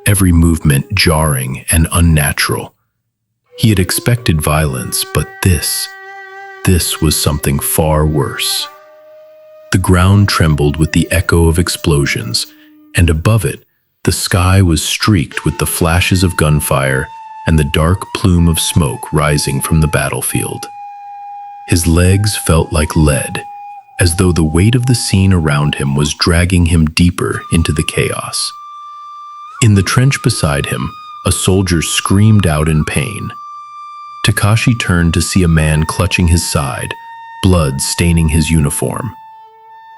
every movement jarring and unnatural. He had expected violence, but this was something far worse. The ground trembled with the echo of explosions, and above it, the sky was streaked with the flashes of gunfire and the dark plume of smoke rising from the battlefield. His legs felt like lead, as though the weight of the scene around him was dragging him deeper into the chaos. In the trench beside him, a soldier screamed out in pain. Takashi turned to see a man clutching his side, blood staining his uniform.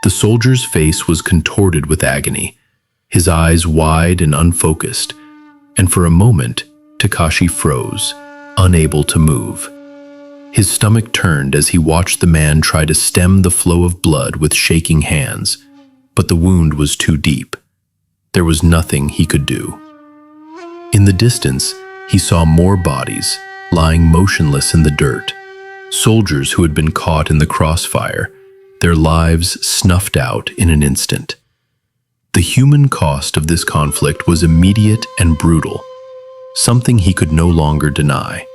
The soldier's face was contorted with agony, his eyes wide and unfocused, and for a moment, Takashi froze, unable to move. His stomach turned as he watched the man try to stem the flow of blood with shaking hands, but the wound was too deep. There was nothing he could do. In the distance, he saw more bodies, lying motionless in the dirt, soldiers who had been caught in the crossfire, their lives snuffed out in an instant. The human cost of this conflict was immediate and brutal, something he could no longer deny.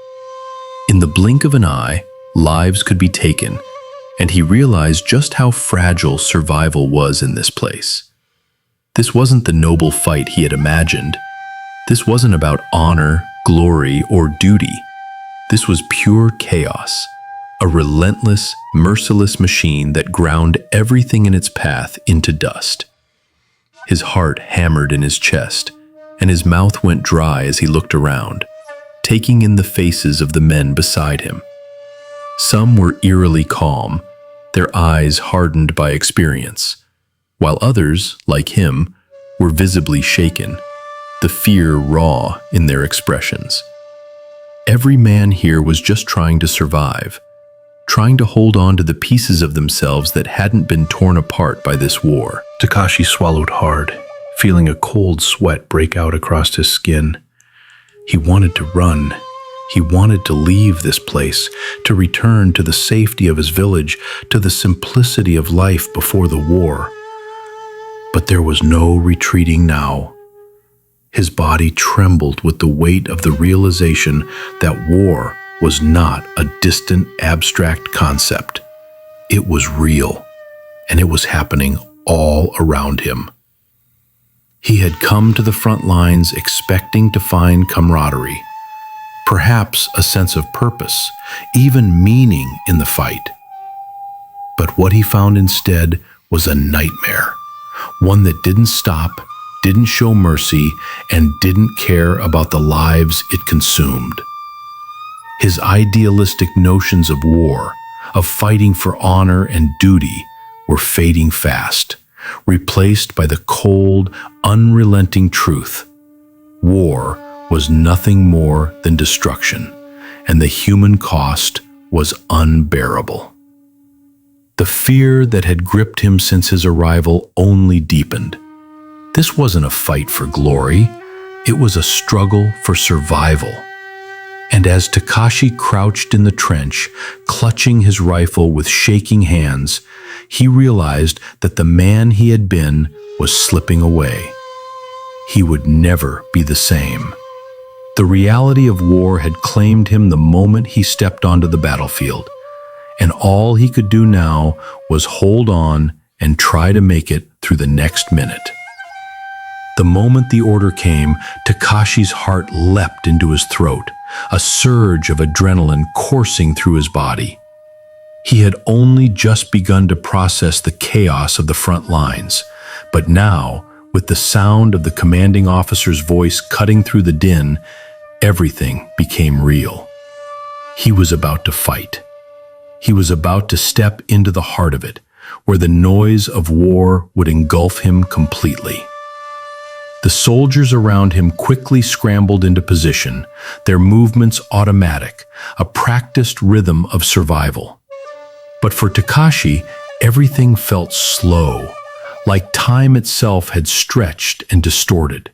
In the blink of an eye, lives could be taken, and he realized just how fragile survival was in this place. This wasn't the noble fight he had imagined. This wasn't about honor, glory, or duty. This was pure chaos, a relentless, merciless machine that ground everything in its path into dust. His heart hammered in his chest, and his mouth went dry as he looked around, taking in the faces of the men beside him. Some were eerily calm, their eyes hardened by experience, while others, like him, were visibly shaken, the fear raw in their expressions. Every man here was just trying to survive, trying to hold on to the pieces of themselves that hadn't been torn apart by this war. Takashi swallowed hard, feeling a cold sweat break out across his skin. He wanted to run. He wanted to leave this place, to return to the safety of his village, to the simplicity of life before the war. But there was no retreating now. His body trembled with the weight of the realization that war was not a distant, abstract concept. It was real, and it was happening all around him. He had come to the front lines expecting to find camaraderie, perhaps a sense of purpose, even meaning in the fight. But what he found instead was a nightmare, one that didn't stop, didn't show mercy, and didn't care about the lives it consumed. His idealistic notions of war, of fighting for honor and duty, were fading fast, replaced by the cold, unrelenting truth. War was nothing more than destruction, and the human cost was unbearable. The fear that had gripped him since his arrival only deepened. This wasn't a fight for glory, it was a struggle for survival. And as Takashi crouched in the trench, clutching his rifle with shaking hands, he realized that the man he had been was slipping away. He would never be the same. The reality of war had claimed him the moment he stepped onto the battlefield, and all he could do now was hold on and try to make it through the next minute. The moment the order came, Takashi's heart leapt into his throat, a surge of adrenaline coursing through his body. He had only just begun to process the chaos of the front lines, but now, with the sound of the commanding officer's voice cutting through the din, everything became real. He was about to fight. He was about to step into the heart of it, where the noise of war would engulf him completely. The soldiers around him quickly scrambled into position, their movements automatic, a practiced rhythm of survival. But for Takashi, everything felt slow, like time itself had stretched and distorted.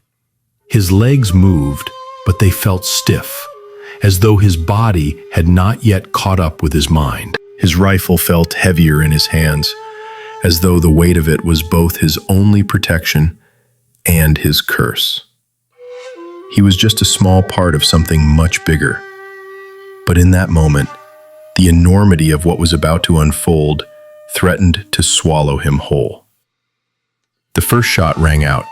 His legs moved, but they felt stiff, as though his body had not yet caught up with his mind. His rifle felt heavier in his hands, as though the weight of it was both his only protection and his curse. He was just a small part of something much bigger. But in that moment, the enormity of what was about to unfold threatened to swallow him whole. The first shot rang out,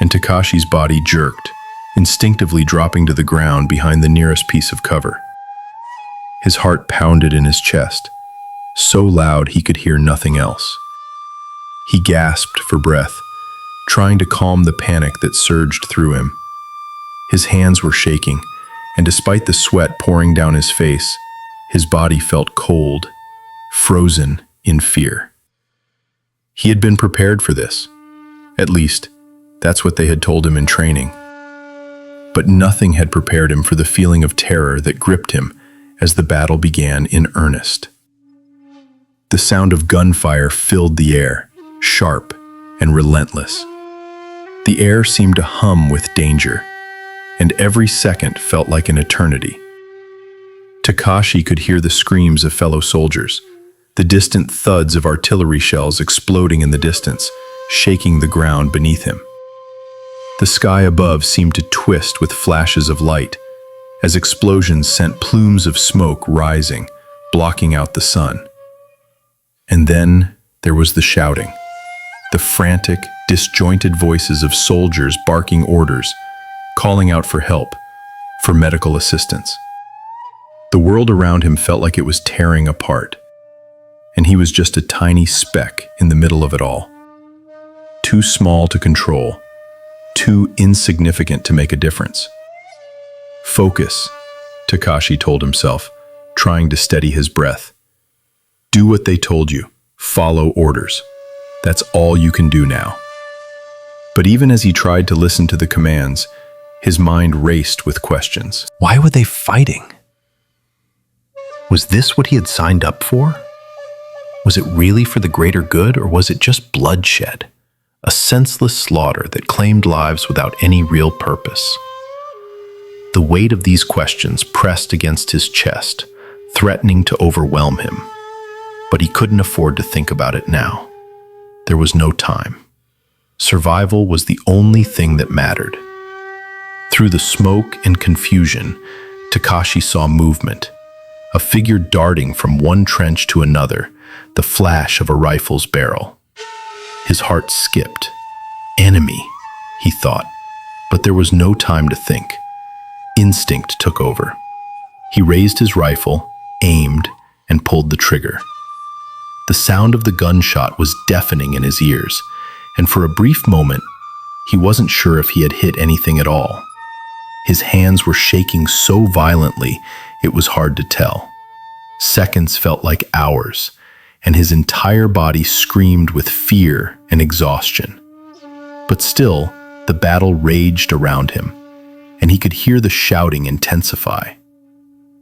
and Takashi's body jerked, instinctively dropping to the ground behind the nearest piece of cover. His heart pounded in his chest, so loud he could hear nothing else. He gasped for breath, trying to calm the panic that surged through him. His hands were shaking, and despite the sweat pouring down his face, his body felt cold, frozen in fear. He had been prepared for this. At least, that's what they had told him in training. But nothing had prepared him for the feeling of terror that gripped him as the battle began in earnest. The sound of gunfire filled the air, sharp and relentless. The air seemed to hum with danger, and every second felt like an eternity. Takashi could hear the screams of fellow soldiers, the distant thuds of artillery shells exploding in the distance, shaking the ground beneath him. The sky above seemed to twist with flashes of light, as explosions sent plumes of smoke rising, blocking out the sun. And then there was the shouting, the frantic, disjointed voices of soldiers barking orders, calling out for help, for medical assistance. The world around him felt like it was tearing apart, and he was just a tiny speck in the middle of it all. Too small to control, too insignificant to make a difference. Focus, Takashi told himself, trying to steady his breath. Do what they told you. Follow orders. That's all you can do now. But even as he tried to listen to the commands, his mind raced with questions. Why were they fighting? Was this what he had signed up for? Was it really for the greater good, or was it just bloodshed? A senseless slaughter that claimed lives without any real purpose. The weight of these questions pressed against his chest, threatening to overwhelm him. But he couldn't afford to think about it now. There was no time. Survival was the only thing that mattered. Through the smoke and confusion, Takashi saw movement, a figure darting from one trench to another, the flash of a rifle's barrel. His heart skipped. Enemy, he thought, but there was no time to think. Instinct took over. He raised his rifle, aimed, and pulled the trigger. The sound of the gunshot was deafening in his ears, and for a brief moment, he wasn't sure if he had hit anything at all. His hands were shaking so violently, it was hard to tell. Seconds felt like hours, and his entire body screamed with fear and exhaustion. But still, the battle raged around him, and he could hear the shouting intensify.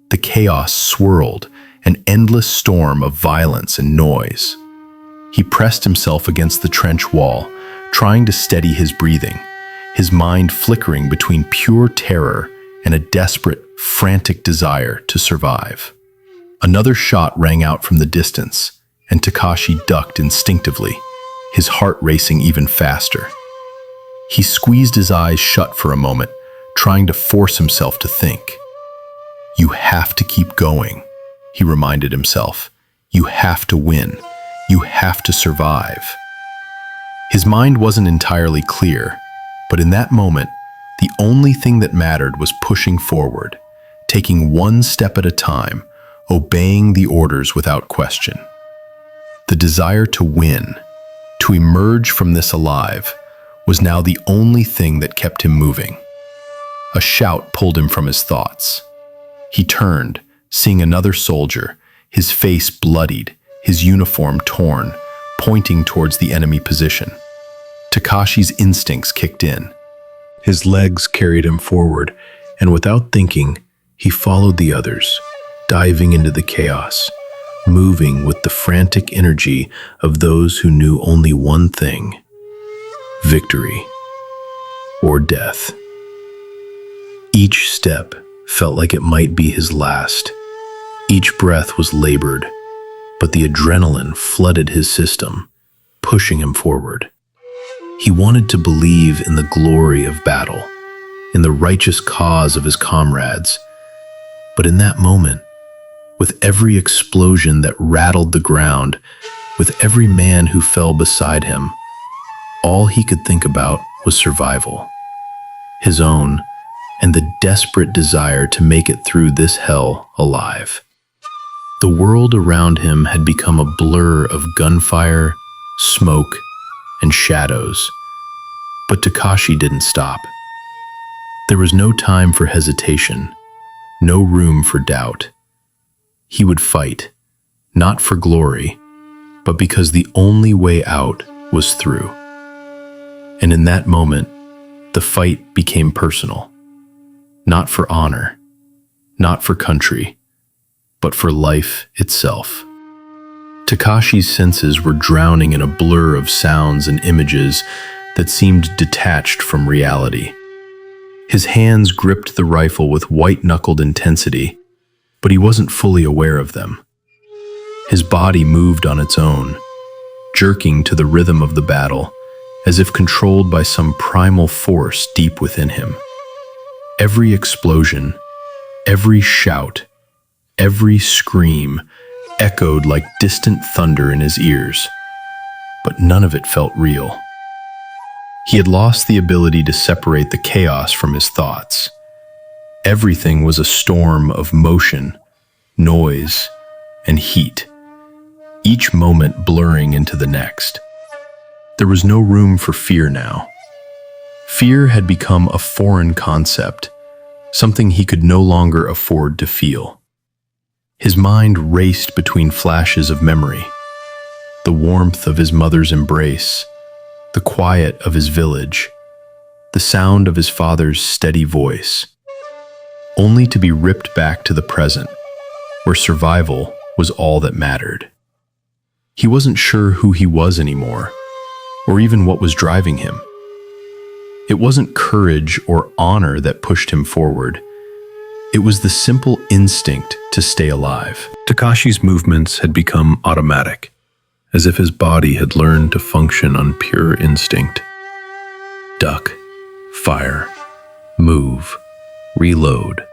The chaos swirled, an endless storm of violence and noise. He pressed himself against the trench wall, trying to steady his breathing, his mind flickering between pure terror and a desperate, frantic desire to survive. Another shot rang out from the distance, and Takashi ducked instinctively, his heart racing even faster. He squeezed his eyes shut for a moment, trying to force himself to think. You have to keep going, he reminded himself. You have to win. You have to survive. His mind wasn't entirely clear, but in that moment, the only thing that mattered was pushing forward, taking one step at a time, obeying the orders without question. The desire to win, to emerge from this alive, was now the only thing that kept him moving. A shout pulled him from his thoughts. He turned, seeing another soldier, his face bloodied, his uniform torn, pointing towards the enemy position. Takashi's instincts kicked in. His legs carried him forward, and without thinking, he followed the others, diving into the chaos, moving with the frantic energy of those who knew only one thing: victory or death. Each step felt like it might be his last. Each breath was labored, but the adrenaline flooded his system, pushing him forward. He wanted to believe in the glory of battle, in the righteous cause of his comrades. But in that moment, with every explosion that rattled the ground, with every man who fell beside him, all he could think about was survival, his own, and the desperate desire to make it through this hell alive. The world around him had become a blur of gunfire, smoke, and shadows. But Takashi didn't stop. There was no time for hesitation, no room for doubt. He would fight, not for glory, but because the only way out was through. And in that moment, the fight became personal. Not for honor, not for country, but for life itself. Takashi's senses were drowning in a blur of sounds and images that seemed detached from reality. His hands gripped the rifle with white-knuckled intensity, but he wasn't fully aware of them. His body moved on its own, jerking to the rhythm of the battle, as if controlled by some primal force deep within him. Every explosion, every shout, every scream echoed like distant thunder in his ears, but none of it felt real. He had lost the ability to separate the chaos from his thoughts. Everything was a storm of motion, noise, and heat, each moment blurring into the next. There was no room for fear now. Fear had become a foreign concept, something he could no longer afford to feel. His mind raced between flashes of memory, the warmth of his mother's embrace, the quiet of his village, the sound of his father's steady voice, only to be ripped back to the present, where survival was all that mattered. He wasn't sure who he was anymore, or even what was driving him. It wasn't courage or honor that pushed him forward. It was the simple instinct to stay alive. Takashi's movements had become automatic, as if his body had learned to function on pure instinct. Duck, fire, move, reload.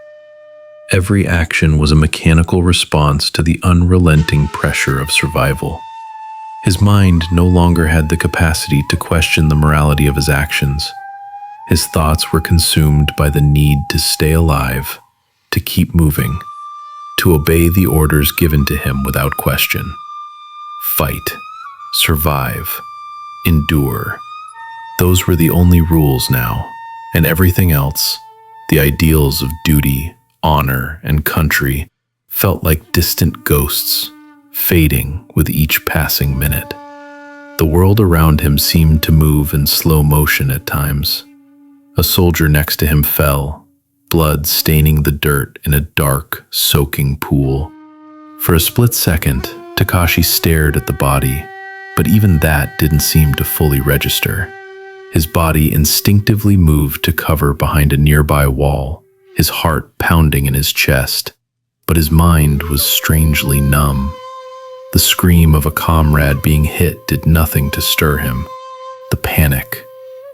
Every action was a mechanical response to the unrelenting pressure of survival. His mind no longer had the capacity to question the morality of his actions. His thoughts were consumed by the need to stay alive, to keep moving, to obey the orders given to him without question. Fight, survive, endure. Those were the only rules now, and everything else, the ideals of duty, honor, and country, felt like distant ghosts, fading with each passing minute. The world around him seemed to move in slow motion at times. A soldier next to him fell, blood staining the dirt in a dark, soaking pool. For a split second, Takashi stared at the body, but even that didn't seem to fully register. His body instinctively moved to cover behind a nearby wall, his heart pounding in his chest, but his mind was strangely numb. The scream of a comrade being hit did nothing to stir him. The panic,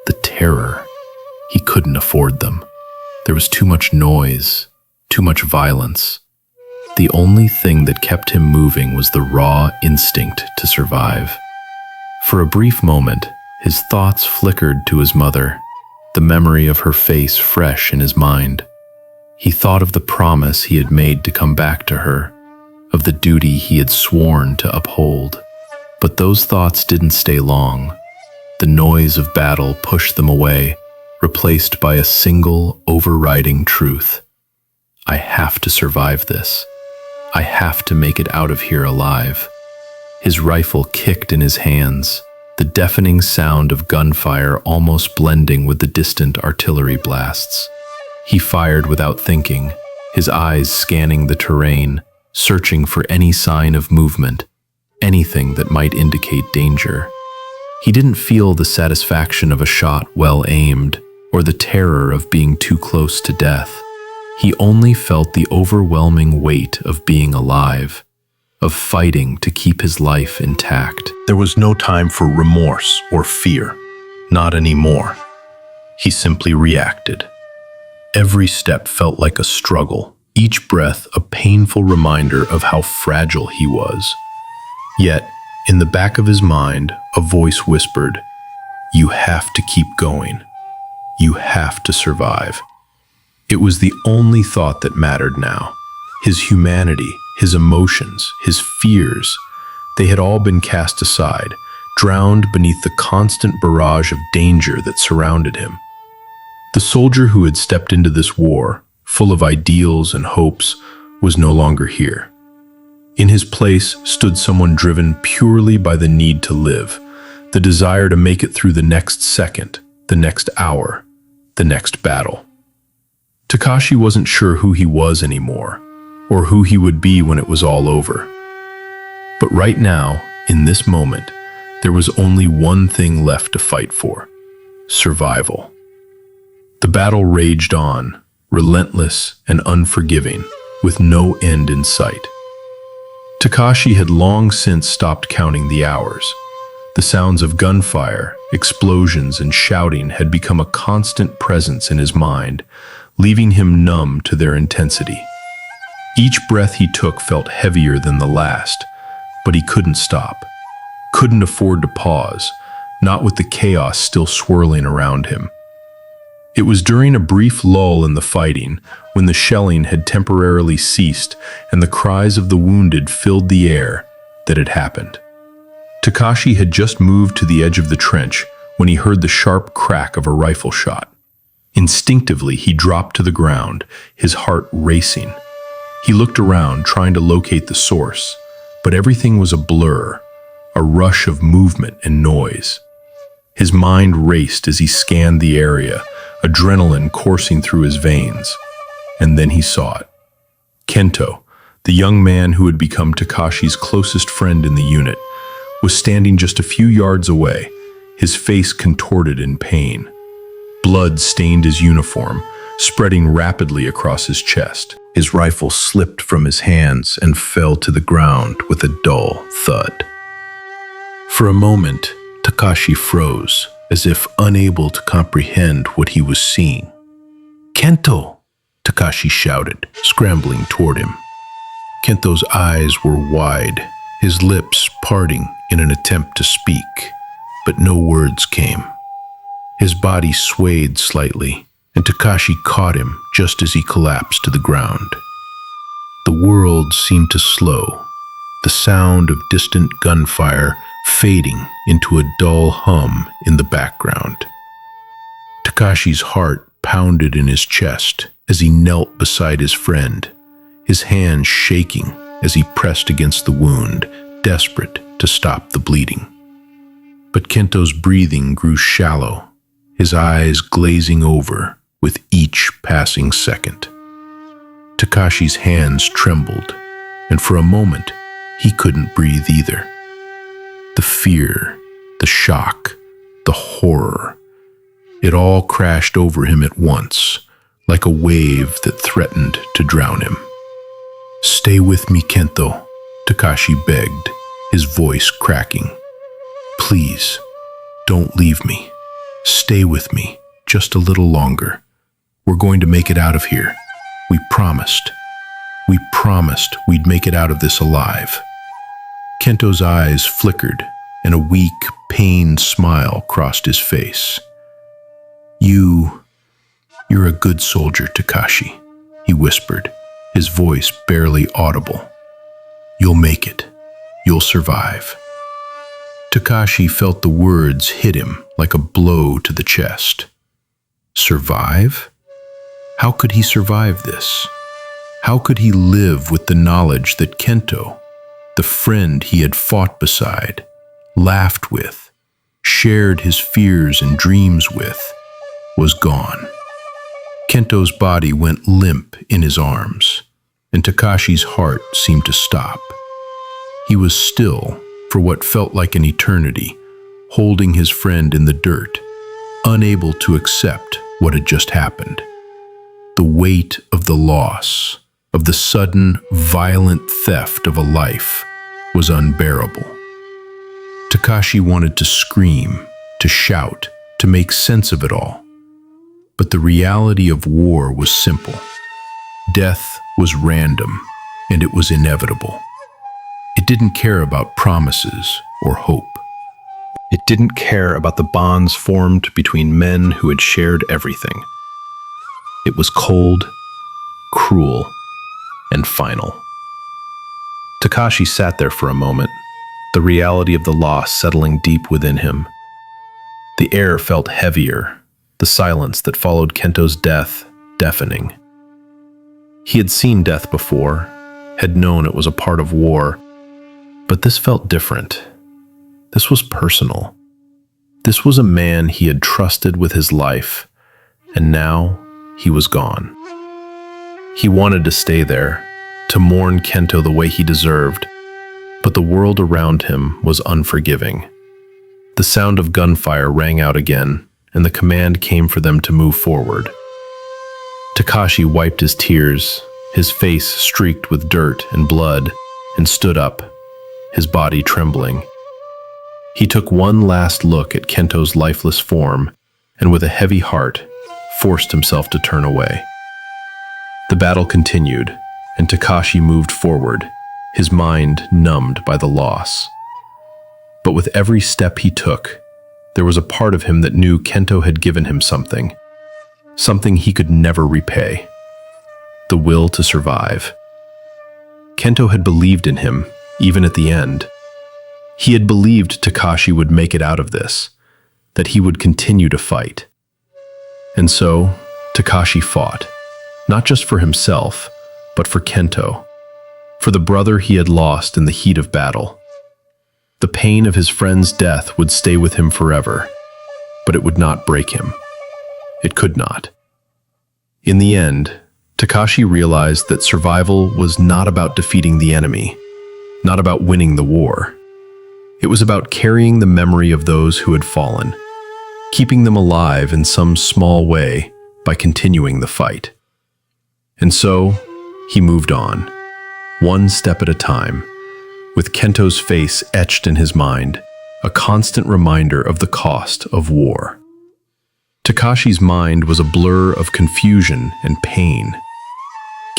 the terror, he couldn't afford them. There was too much noise, too much violence. The only thing that kept him moving was the raw instinct to survive. For a brief moment, His thoughts flickered to his mother, the memory of her face fresh in his mind. He thought of the promise he had made to come back to her, of the duty he had sworn to uphold. But those thoughts didn't stay long. The noise of battle pushed them away, replaced by a single, overriding truth. I have to survive this. I have to make it out of here alive. His rifle kicked in his hands, the deafening sound of gunfire almost blending with the distant artillery blasts. He fired without thinking, his eyes scanning the terrain, searching for any sign of movement, anything that might indicate danger. He didn't feel the satisfaction of a shot well aimed, or the terror of being too close to death. He only felt the overwhelming weight of being alive, of fighting to keep his life intact. There was no time for remorse or fear, not anymore. He simply reacted. Every step felt like a struggle, each breath a painful reminder of how fragile he was. Yet, in the back of his mind, a voice whispered, "You have to keep going. You have to survive." It was the only thought that mattered now. His humanity, his emotions, his fears, they had all been cast aside, drowned beneath the constant barrage of danger that surrounded him. The soldier who had stepped into this war, full of ideals and hopes, was no longer here. In his place stood someone driven purely by the need to live, the desire to make it through the next second, the next hour, the next battle. Takashi wasn't sure who he was anymore, or who he would be when it was all over. But right now, in this moment, there was only one thing left to fight for: survival. The battle raged on, relentless and unforgiving, with no end in sight. Takashi had long since stopped counting the hours. The sounds of gunfire, explosions, and shouting had become a constant presence in his mind, leaving him numb to their intensity. Each breath he took felt heavier than the last, but he couldn't stop, couldn't afford to pause, not with the chaos still swirling around him. It was during a brief lull in the fighting, when the shelling had temporarily ceased and the cries of the wounded filled the air, that it happened. Takashi had just moved to the edge of the trench when he heard the sharp crack of a rifle shot. Instinctively, he dropped to the ground, his heart racing. He looked around, trying to locate the source, but everything was a blur, a rush of movement and noise. His mind raced as he scanned the area, adrenaline coursing through his veins. And then he saw it. Kento, the young man who had become Takashi's closest friend in the unit, was standing just a few yards away, his face contorted in pain. Blood stained his uniform, spreading rapidly across his chest. His rifle slipped from his hands and fell to the ground with a dull thud. For a moment, Takashi froze, as if unable to comprehend what he was seeing. "Kento!" Takashi shouted, scrambling toward him. Kento's eyes were wide, his lips parting in an attempt to speak, but no words came. His body swayed slightly, and Takashi caught him just as he collapsed to the ground. The world seemed to slow, the sound of distant gunfire fading into a dull hum in the background. Takashi's heart pounded in his chest as he knelt beside his friend, his hands shaking as he pressed against the wound, desperate to stop the bleeding. But Kento's breathing grew shallow, his eyes glazing over with each passing second. Takashi's hands trembled, and for a moment, he couldn't breathe either. The fear, the shock, the horror, it all crashed over him at once, like a wave that threatened to drown him. "Stay with me, Kento," Takashi begged, his voice cracking. "Please, don't leave me. Stay with me just a little longer. We're going to make it out of here. We promised. We promised we'd make it out of this alive." Kento's eyes flickered, and a weak, pained smile crossed his face. You're a good soldier, Takashi, he whispered, his voice barely audible. You'll make it. You'll survive. Takashi felt the words hit him like a blow to the chest. Survive? How could he survive this? How could he live with the knowledge that Kento, the friend he had fought beside, laughed with, shared his fears and dreams with, was gone? Kento's body went limp in his arms, and Takashi's heart seemed to stop. He was still, for what felt like an eternity, holding his friend in the dirt, unable to accept what had just happened. The weight of the loss, of the sudden, violent theft of a life, was unbearable. Takashi wanted to scream, to shout, to make sense of it all. But the reality of war was simple. Death was random, and it was inevitable. It didn't care about promises or hope. It didn't care about the bonds formed between men who had shared everything. It was cold, cruel, and final. Takashi sat there for a moment, the reality of the loss settling deep within him. The air felt heavier, the silence that followed Kento's death deafening. He had seen death before, had known it was a part of war, but this felt different. This was personal. This was a man he had trusted with his life, and now he was gone. He wanted to stay there, to mourn Kento the way he deserved, but the world around him was unforgiving. The sound of gunfire rang out again, and the command came for them to move forward. Takashi wiped his tears, his face streaked with dirt and blood, and stood up, his body trembling. He took one last look at Kento's lifeless form, and with a heavy heart, forced himself to turn away. The battle continued, and Takashi moved forward, his mind numbed by the loss. But with every step he took, there was a part of him that knew Kento had given him something he could never repay: the will to survive. Kento had believed in him, even at the end. He had believed Takashi would make it out of this, that he would continue to fight. And so, Takashi fought, not just for himself, but for Kento, for the brother he had lost in the heat of battle. The pain of his friend's death would stay with him forever, but it would not break him. It could not. In the end, Takashi realized that survival was not about defeating the enemy, not about winning the war. It was about carrying the memory of those who had fallen, keeping them alive in some small way by continuing the fight. And so, he moved on, one step at a time, with Kento's face etched in his mind, a constant reminder of the cost of war. Takashi's mind was a blur of confusion and pain.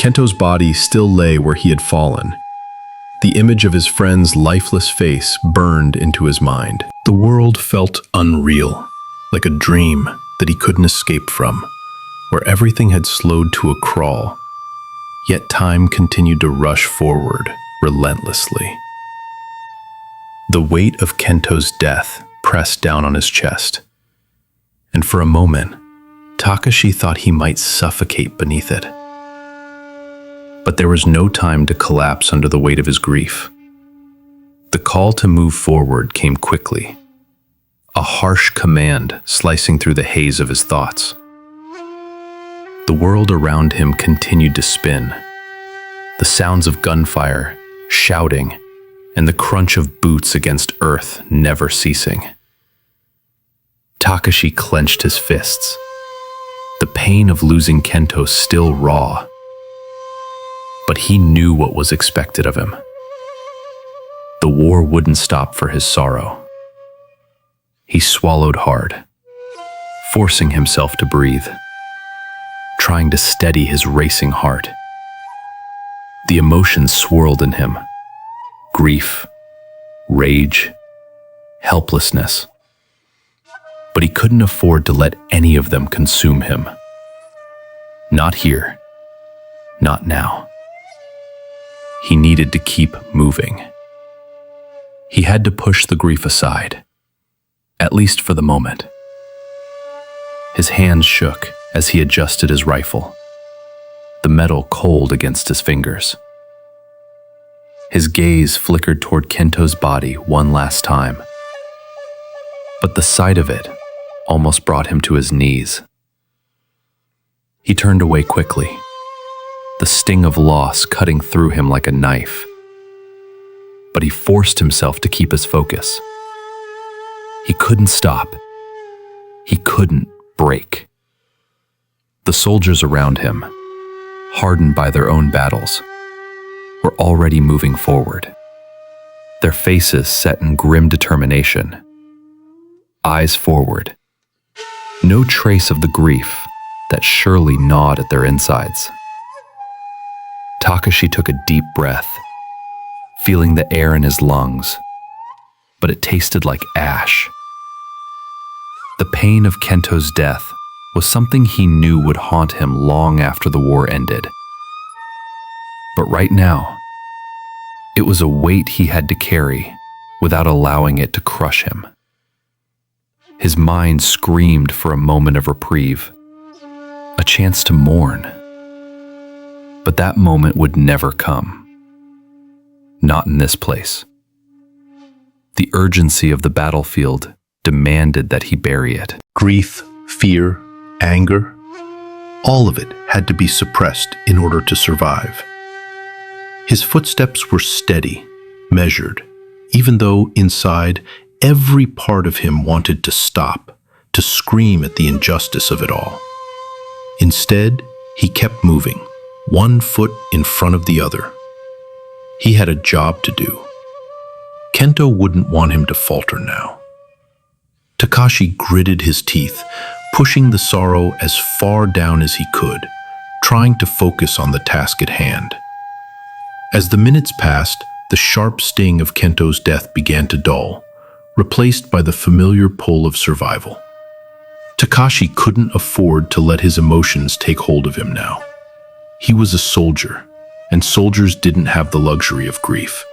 Kento's body still lay where he had fallen. The image of his friend's lifeless face burned into his mind. The world felt unreal, like a dream that he couldn't escape from, where everything had slowed to a crawl, yet time continued to rush forward relentlessly. The weight of Kento's death pressed down on his chest, and for a moment, Takashi thought he might suffocate beneath it. But there was no time to collapse under the weight of his grief. The call to move forward came quickly, a harsh command slicing through the haze of his thoughts. The world around him continued to spin, the sounds of gunfire, shouting, and the crunch of boots against earth never ceasing. Takashi clenched his fists, the pain of losing Kento still raw. But he knew what was expected of him. The war wouldn't stop for his sorrow. He swallowed hard, forcing himself to breathe, trying to steady his racing heart. The emotions swirled in him: grief, rage, helplessness. But he couldn't afford to let any of them consume him. Not here. Not now. He needed to keep moving. He had to push the grief aside, at least for the moment. His hands shook as he adjusted his rifle, the metal cold against his fingers. His gaze flickered toward Kento's body one last time, but the sight of it almost brought him to his knees. He turned away quickly, the sting of loss cutting through him like a knife. But he forced himself to keep his focus. He couldn't stop. He couldn't break. The soldiers around him, hardened by their own battles, were already moving forward, their faces set in grim determination, eyes forward, no trace of the grief that surely gnawed at their insides. Takashi took a deep breath, feeling the air in his lungs, but it tasted like ash. The pain of Kento's death was something he knew would haunt him long after the war ended. But right now, it was a weight he had to carry without allowing it to crush him. His mind screamed for a moment of reprieve, a chance to mourn. But that moment would never come. Not in this place. The urgency of the battlefield demanded that he bury it. Grief, fear, anger, all of it had to be suppressed in order to survive. His footsteps were steady, measured, even though inside every part of him wanted to stop, to scream at the injustice of it all. Instead, he kept moving, one foot in front of the other. He had a job to do. Kento wouldn't want him to falter now. Takashi gritted his teeth, pushing the sorrow as far down as he could, trying to focus on the task at hand. As the minutes passed, the sharp sting of Kento's death began to dull, replaced by the familiar pull of survival. Takashi couldn't afford to let his emotions take hold of him now. He was a soldier, and soldiers didn't have the luxury of grief.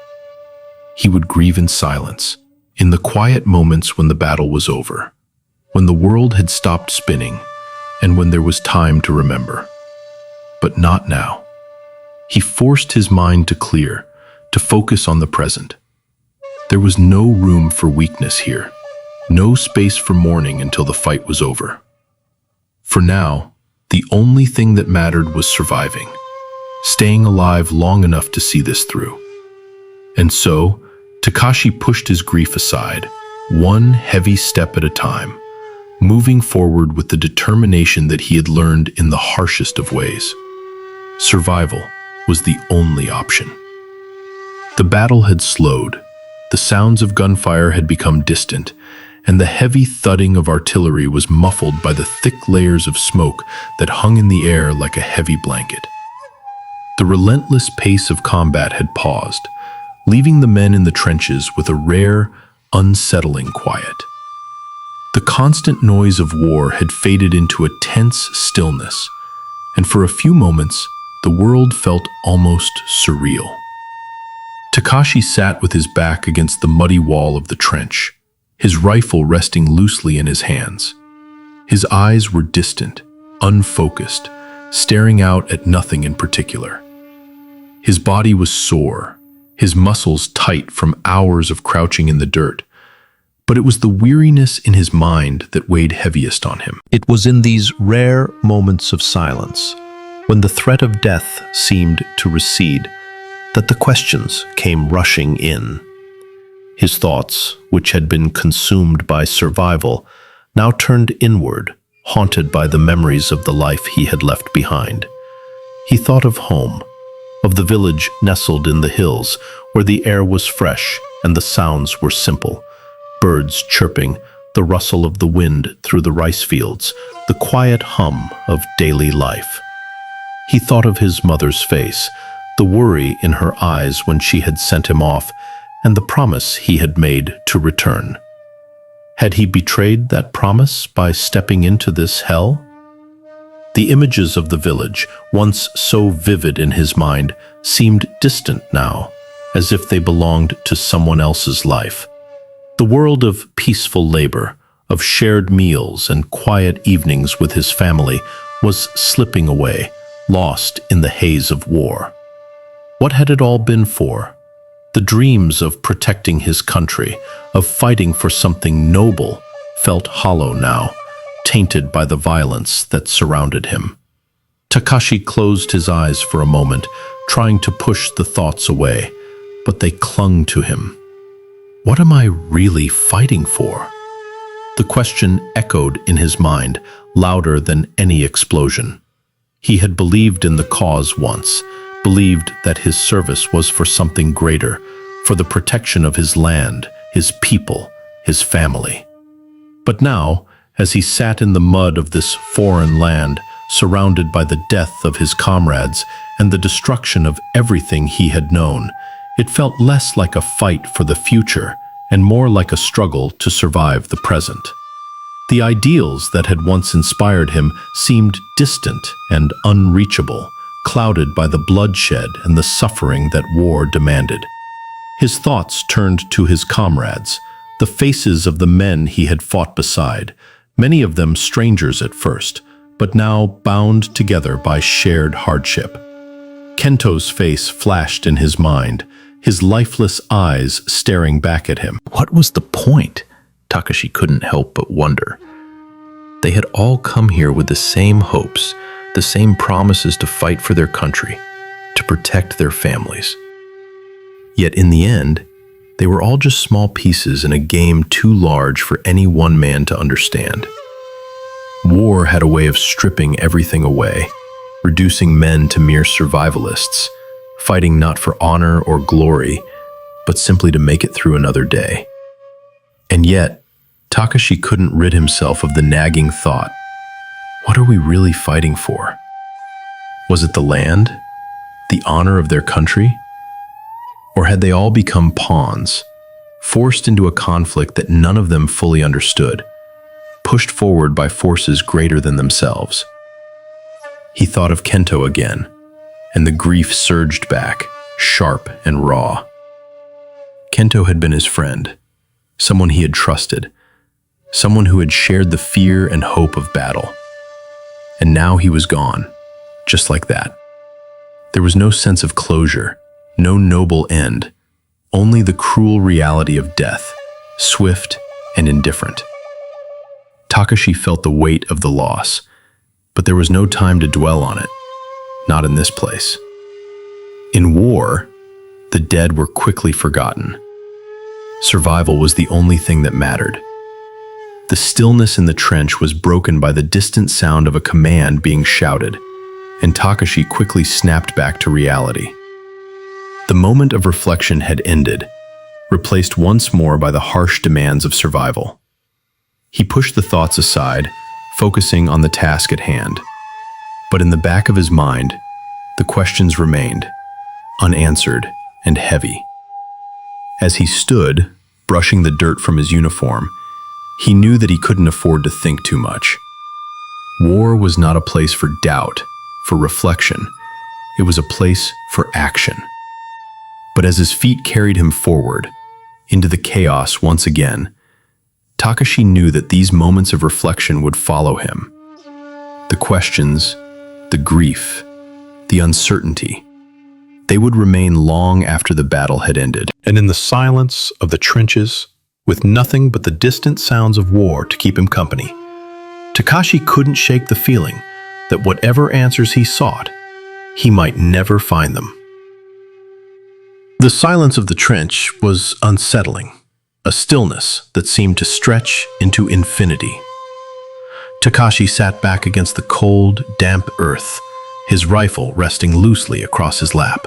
He would grieve in silence, in the quiet moments when the battle was over, when the world had stopped spinning, and when there was time to remember. But not now. He forced his mind to clear, to focus on the present. There was no room for weakness here, no space for mourning until the fight was over. For now, the only thing that mattered was surviving, staying alive long enough to see this through. And so, Takashi pushed his grief aside, one heavy step at a time, moving forward with the determination that he had learned in the harshest of ways. Survival was the only option. The battle had slowed, the sounds of gunfire had become distant, and the heavy thudding of artillery was muffled by the thick layers of smoke that hung in the air like a heavy blanket. The relentless pace of combat had paused, leaving the men in the trenches with a rare, unsettling quiet. The constant noise of war had faded into a tense stillness, and for a few moments, the world felt almost surreal. Takashi sat with his back against the muddy wall of the trench, his rifle resting loosely in his hands. His eyes were distant, unfocused, staring out at nothing in particular. His body was sore, his muscles tight from hours of crouching in the dirt, but it was the weariness in his mind that weighed heaviest on him. It was in these rare moments of silence, when the threat of death seemed to recede, that the questions came rushing in. His thoughts, which had been consumed by survival, now turned inward, haunted by the memories of the life he had left behind. He thought of home, of the village nestled in the hills, where the air was fresh and the sounds were simple. Birds chirping, the rustle of the wind through the rice fields, the quiet hum of daily life. He thought of his mother's face, the worry in her eyes when she had sent him off, and the promise he had made to return. Had he betrayed that promise by stepping into this hell? The images of the village, once so vivid in his mind, seemed distant now, as if they belonged to someone else's life. The world of peaceful labor, of shared meals and quiet evenings with his family, was slipping away, lost in the haze of war. What had it all been for? The dreams of protecting his country, of fighting for something noble, felt hollow now, tainted by the violence that surrounded him. Takashi closed his eyes for a moment, trying to push the thoughts away, but they clung to him. What am I really fighting for? The question echoed in his mind, louder than any explosion. He had believed in the cause once, believed that his service was for something greater, for the protection of his land, his people, his family. But now, as he sat in the mud of this foreign land, surrounded by the death of his comrades and the destruction of everything he had known, it felt less like a fight for the future and more like a struggle to survive the present. The ideals that had once inspired him seemed distant and unreachable, clouded by the bloodshed and the suffering that war demanded. His thoughts turned to his comrades, the faces of the men he had fought beside, many of them strangers at first, but now bound together by shared hardship. Kento's face flashed in his mind, his lifeless eyes staring back at him. What was the point? Takashi couldn't help but wonder. They had all come here with the same hopes, the same promises to fight for their country, to protect their families. Yet in the end, they were all just small pieces in a game too large for any one man to understand. War had a way of stripping everything away, reducing men to mere survivalists, fighting not for honor or glory, but simply to make it through another day. And yet, Takashi couldn't rid himself of the nagging thought, what are we really fighting for? Was it the land? The honor of their country? Or had they all become pawns, forced into a conflict that none of them fully understood, pushed forward by forces greater than themselves? He thought of Kento again, and the grief surged back, sharp and raw. Kento had been his friend, someone he had trusted, someone who had shared the fear and hope of battle. And now he was gone, just like that. There was no sense of closure, no noble end, only the cruel reality of death, swift and indifferent. Takashi felt the weight of the loss, but there was no time to dwell on it, not in this place. In war, the dead were quickly forgotten. Survival was the only thing that mattered. The stillness in the trench was broken by the distant sound of a command being shouted, and Takashi quickly snapped back to reality. The moment of reflection had ended, replaced once more by the harsh demands of survival. He pushed the thoughts aside, focusing on the task at hand. But in the back of his mind, the questions remained, unanswered and heavy. As he stood, brushing the dirt from his uniform, he knew that he couldn't afford to think too much. War was not a place for doubt, for reflection. It was a place for action. But as his feet carried him forward, into the chaos once again, Takashi knew that these moments of reflection would follow him. The questions, the grief, the uncertainty, they would remain long after the battle had ended. And in the silence of the trenches, with nothing but the distant sounds of war to keep him company, Takashi couldn't shake the feeling that whatever answers he sought, he might never find them. The silence of the trench was unsettling, a stillness that seemed to stretch into infinity. Takashi sat back against the cold, damp earth, his rifle resting loosely across his lap.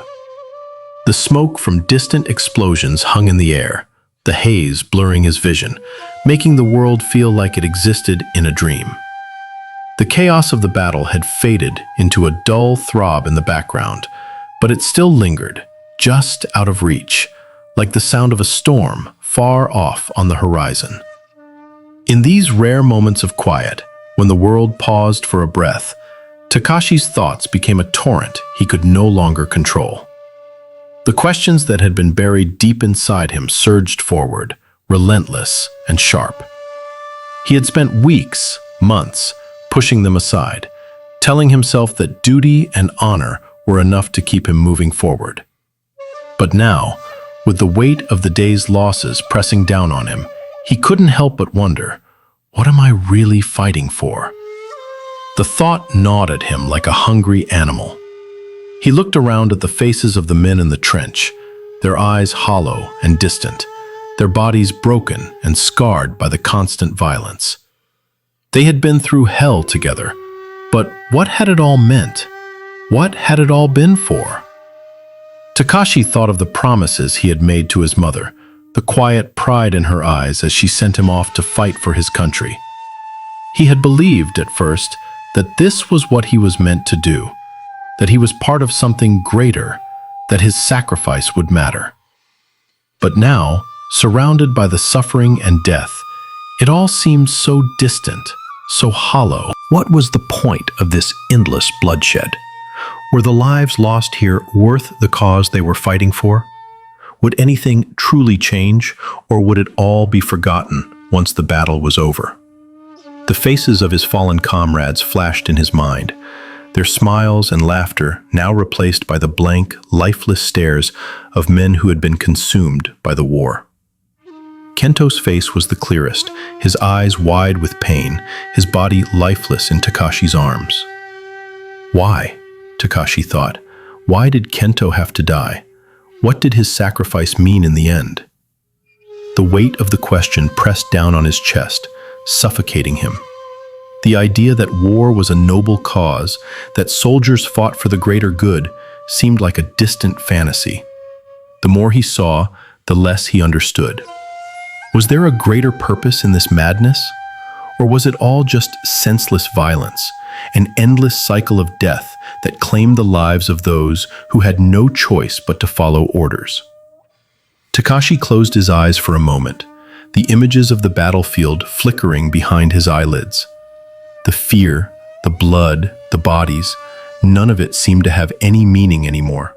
The smoke from distant explosions hung in the air, the haze blurring his vision, making the world feel like it existed in a dream. The chaos of the battle had faded into a dull throb in the background, but it still lingered, just out of reach, like the sound of a storm far off on the horizon. In these rare moments of quiet, when the world paused for a breath, Takashi's thoughts became a torrent he could no longer control. The questions that had been buried deep inside him surged forward, relentless and sharp. He had spent weeks, months, pushing them aside, telling himself that duty and honor were enough to keep him moving forward. But now, with the weight of the day's losses pressing down on him, he couldn't help but wonder, what am I really fighting for? The thought gnawed at him like a hungry animal. He looked around at the faces of the men in the trench, their eyes hollow and distant, their bodies broken and scarred by the constant violence. They had been through hell together, but what had it all meant? What had it all been for? Takashi thought of the promises he had made to his mother, the quiet pride in her eyes as she sent him off to fight for his country. He had believed at first that this was what he was meant to do, that he was part of something greater, that his sacrifice would matter. But now, surrounded by the suffering and death, it all seemed so distant, so hollow. What was the point of this endless bloodshed? Were the lives lost here worth the cause they were fighting for? Would anything truly change, or would it all be forgotten once the battle was over? The faces of his fallen comrades flashed in his mind, their smiles and laughter now replaced by the blank, lifeless stares of men who had been consumed by the war. Kento's face was the clearest, his eyes wide with pain, his body lifeless in Takashi's arms. Why? Takashi thought. Why did Kento have to die? What did his sacrifice mean in the end? The weight of the question pressed down on his chest, suffocating him. The idea that war was a noble cause, that soldiers fought for the greater good, seemed like a distant fantasy. The more he saw, the less he understood. Was there a greater purpose in this madness? Or was it all just senseless violence, an endless cycle of death that claimed the lives of those who had no choice but to follow orders? Takashi closed his eyes for a moment, the images of the battlefield flickering behind his eyelids. The fear, the blood, the bodies, none of it seemed to have any meaning anymore.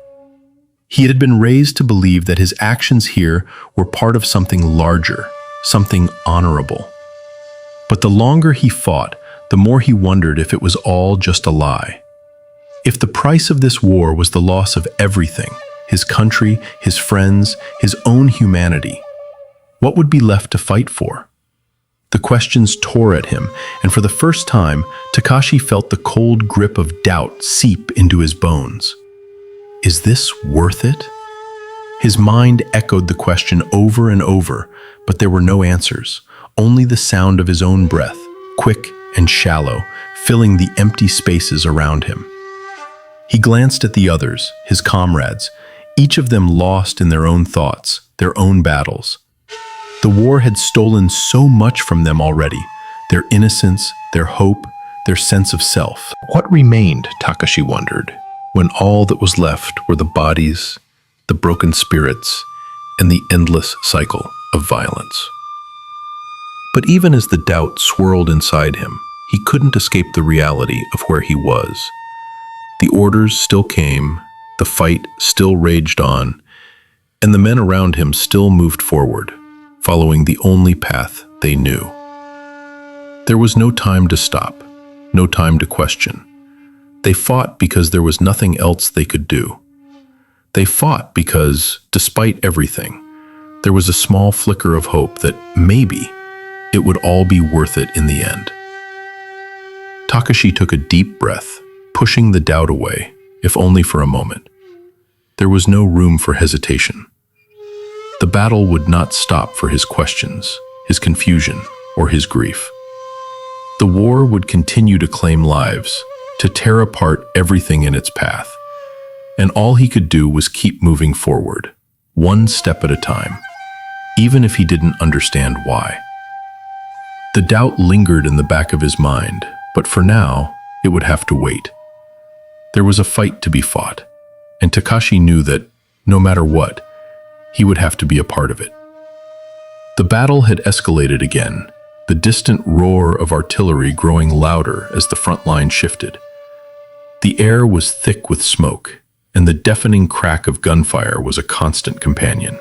He had been raised to believe that his actions here were part of something larger, something honorable. But the longer he fought, the more he wondered if it was all just a lie. If the price of this war was the loss of everything, his country, his friends, his own humanity, what would be left to fight for? The questions tore at him, and for the first time, Takashi felt the cold grip of doubt seep into his bones. Is this worth it? His mind echoed the question over and over, but there were no answers, only the sound of his own breath, quick and shallow, filling the empty spaces around him. He glanced at the others, his comrades, each of them lost in their own thoughts, their own battles. The war had stolen so much from them already, their innocence, their hope, their sense of self. What remained, Takashi wondered, when all that was left were the bodies, the broken spirits, and the endless cycle of violence? But even as the doubt swirled inside him, he couldn't escape the reality of where he was. The orders still came, the fight still raged on, and the men around him still moved forward, following the only path they knew. There was no time to stop, no time to question. They fought because there was nothing else they could do. They fought because, despite everything, there was a small flicker of hope that maybe it would all be worth it in the end. Takashi took a deep breath, pushing the doubt away, if only for a moment. There was no room for hesitation. The battle would not stop for his questions, his confusion, or his grief. The war would continue to claim lives, to tear apart everything in its path. And all he could do was keep moving forward, one step at a time, even if he didn't understand why. The doubt lingered in the back of his mind, but for now, it would have to wait. There was a fight to be fought, and Takashi knew that, no matter what, he would have to be a part of it. The battle had escalated again, the distant roar of artillery growing louder as the front line shifted. The air was thick with smoke, and the deafening crack of gunfire was a constant companion.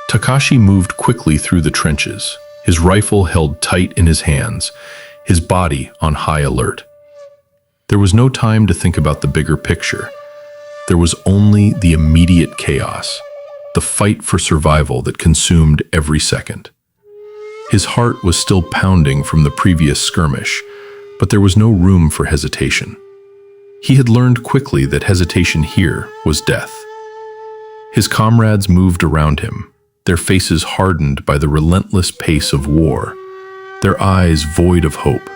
Takashi moved quickly through the trenches, his rifle held tight in his hands, his body on high alert. There was no time to think about the bigger picture. There was only the immediate chaos, the fight for survival that consumed every second. His heart was still pounding from the previous skirmish, but there was no room for hesitation. He had learned quickly that hesitation here was death. His comrades moved around him, their faces hardened by the relentless pace of war, their eyes void of hope,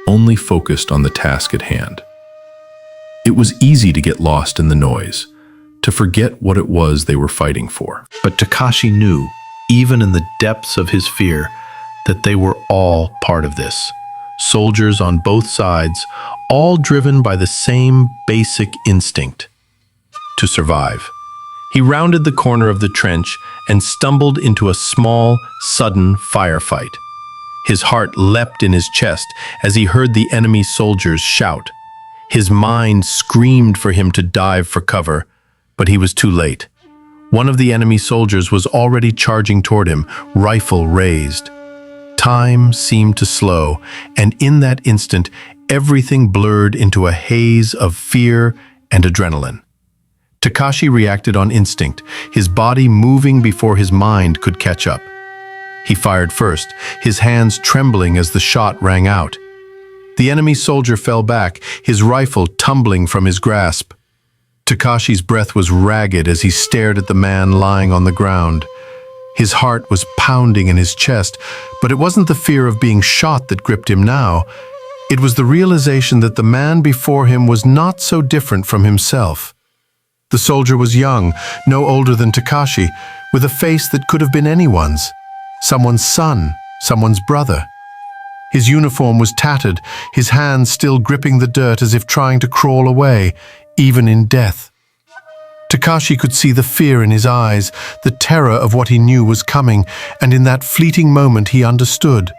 only focused on the task at hand. It was easy to get lost in the noise, to forget what it was they were fighting for. But Takashi knew, even in the depths of his fear, that they were all part of this. Soldiers on both sides, all driven by the same basic instinct: to survive. He rounded the corner of the trench and stumbled into a small, sudden firefight. His heart leapt in his chest as he heard the enemy soldiers shout. His mind screamed for him to dive for cover, but he was too late. One of the enemy soldiers was already charging toward him, rifle raised. Time seemed to slow, and in that instant, everything blurred into a haze of fear and adrenaline. Takashi reacted on instinct, his body moving before his mind could catch up. He fired first, his hands trembling as the shot rang out. The enemy soldier fell back, his rifle tumbling from his grasp. Takashi's breath was ragged as he stared at the man lying on the ground. His heart was pounding in his chest, but it wasn't the fear of being shot that gripped him now. It was the realization that the man before him was not so different from himself. The soldier was young, no older than Takashi, with a face that could have been anyone's. Someone's son, someone's brother. His uniform was tattered, his hands still gripping the dirt as if trying to crawl away, even in death. Takashi could see the fear in his eyes, the terror of what he knew was coming, and in that fleeting moment he understood.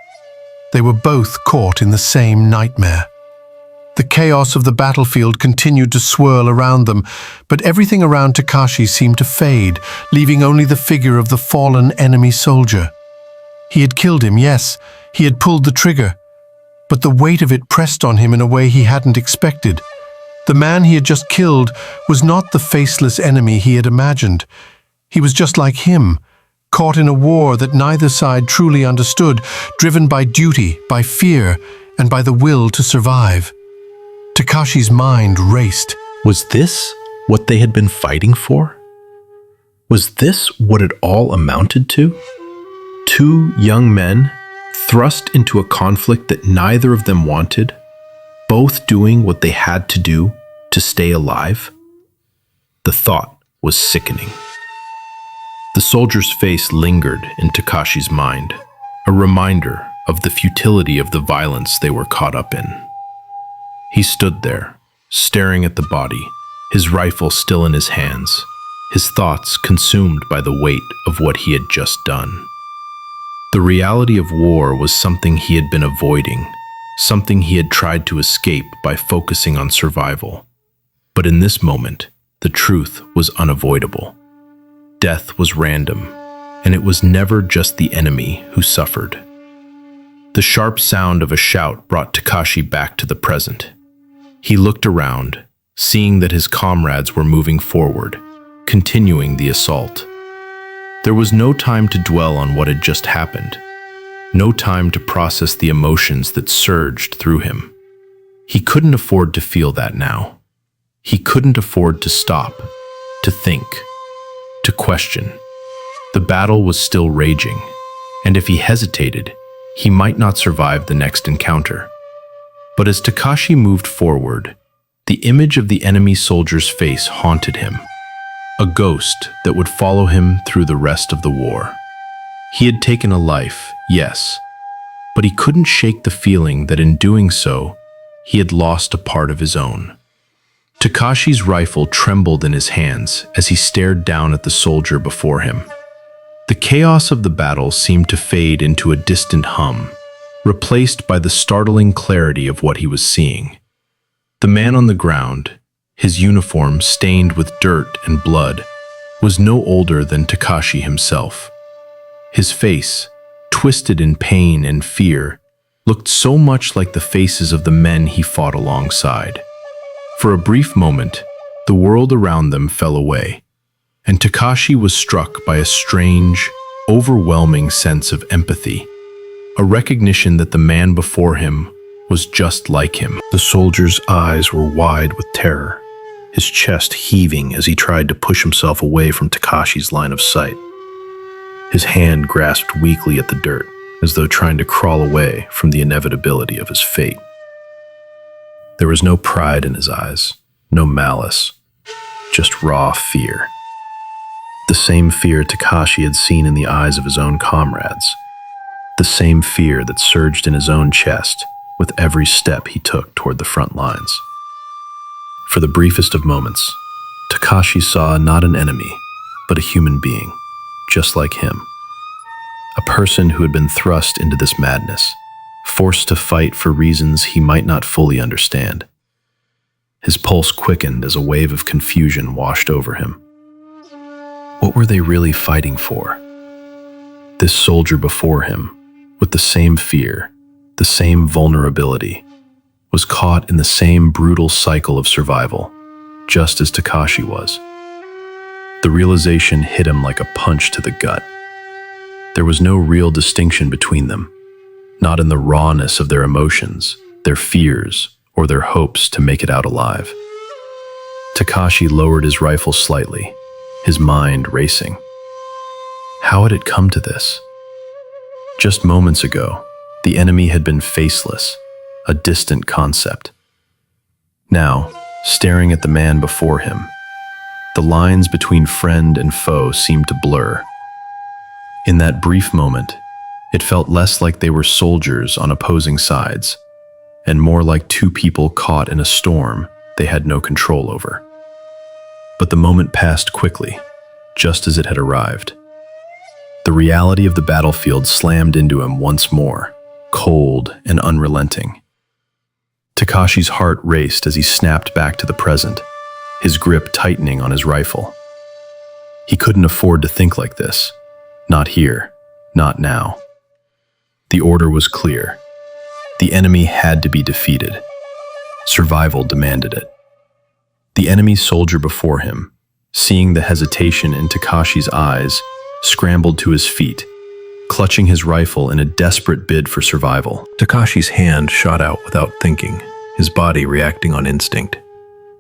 They were both caught in the same nightmare. The chaos of the battlefield continued to swirl around them, but everything around Takashi seemed to fade, leaving only the figure of the fallen enemy soldier. He had killed him, yes, he had pulled the trigger, but the weight of it pressed on him in a way he hadn't expected. The man he had just killed was not the faceless enemy he had imagined. He was just like him, caught in a war that neither side truly understood, driven by duty, by fear, and by the will to survive. Takashi's mind raced. Was this what they had been fighting for? Was this what it all amounted to? Two young men, thrust into a conflict that neither of them wanted, both doing what they had to do to stay alive? The thought was sickening. The soldier's face lingered in Takashi's mind, a reminder of the futility of the violence they were caught up in. He stood there, staring at the body, his rifle still in his hands, his thoughts consumed by the weight of what he had just done. The reality of war was something he had been avoiding, something he had tried to escape by focusing on survival. But in this moment, the truth was unavoidable. Death was random, and it was never just the enemy who suffered. The sharp sound of a shout brought Takashi back to the present. He looked around, seeing that his comrades were moving forward, continuing the assault. There was no time to dwell on what had just happened, no time to process the emotions that surged through him. He couldn't afford to feel that now. He couldn't afford to stop, to think, to question. The battle was still raging, and if he hesitated, he might not survive the next encounter. But as Takashi moved forward, the image of the enemy soldier's face haunted him, a ghost that would follow him through the rest of the war. He had taken a life, yes, but he couldn't shake the feeling that in doing so, he had lost a part of his own. Takashi's rifle trembled in his hands as he stared down at the soldier before him. The chaos of the battle seemed to fade into a distant hum, replaced by the startling clarity of what he was seeing. The man on the ground, his uniform stained with dirt and blood, was no older than Takashi himself. His face, twisted in pain and fear, looked so much like the faces of the men he fought alongside. For a brief moment, the world around them fell away, and Takashi was struck by a strange, overwhelming sense of empathy, a recognition that the man before him was just like him. The soldier's eyes were wide with terror, his chest heaving as he tried to push himself away from Takashi's line of sight. His hand grasped weakly at the dirt, as though trying to crawl away from the inevitability of his fate. There was no pride in his eyes, no malice, just raw fear. The same fear Takashi had seen in the eyes of his own comrades. The same fear that surged in his own chest with every step he took toward the front lines. For the briefest of moments, Takashi saw not an enemy, but a human being, just like him. A person who had been thrust into this madness, forced to fight for reasons he might not fully understand. His pulse quickened as a wave of confusion washed over him. What were they really fighting for? This soldier before him, with the same fear, the same vulnerability, was caught in the same brutal cycle of survival, just as Takashi was. The realization hit him like a punch to the gut. There was no real distinction between them, not in the rawness of their emotions, their fears, or their hopes to make it out alive. Takashi lowered his rifle slightly, his mind racing. How had it come to this? Just moments ago, the enemy had been faceless, a distant concept. Now, staring at the man before him, the lines between friend and foe seemed to blur. In that brief moment, it felt less like they were soldiers on opposing sides, and more like two people caught in a storm they had no control over. But the moment passed quickly, just as it had arrived. The reality of the battlefield slammed into him once more, cold and unrelenting. Takashi's heart raced as he snapped back to the present, his grip tightening on his rifle. He couldn't afford to think like this. Not here, not now. The order was clear. The enemy had to be defeated. Survival demanded it. The enemy soldier before him, seeing the hesitation in Takashi's eyes, scrambled to his feet, clutching his rifle in a desperate bid for survival. Takashi's hand shot out without thinking, his body reacting on instinct.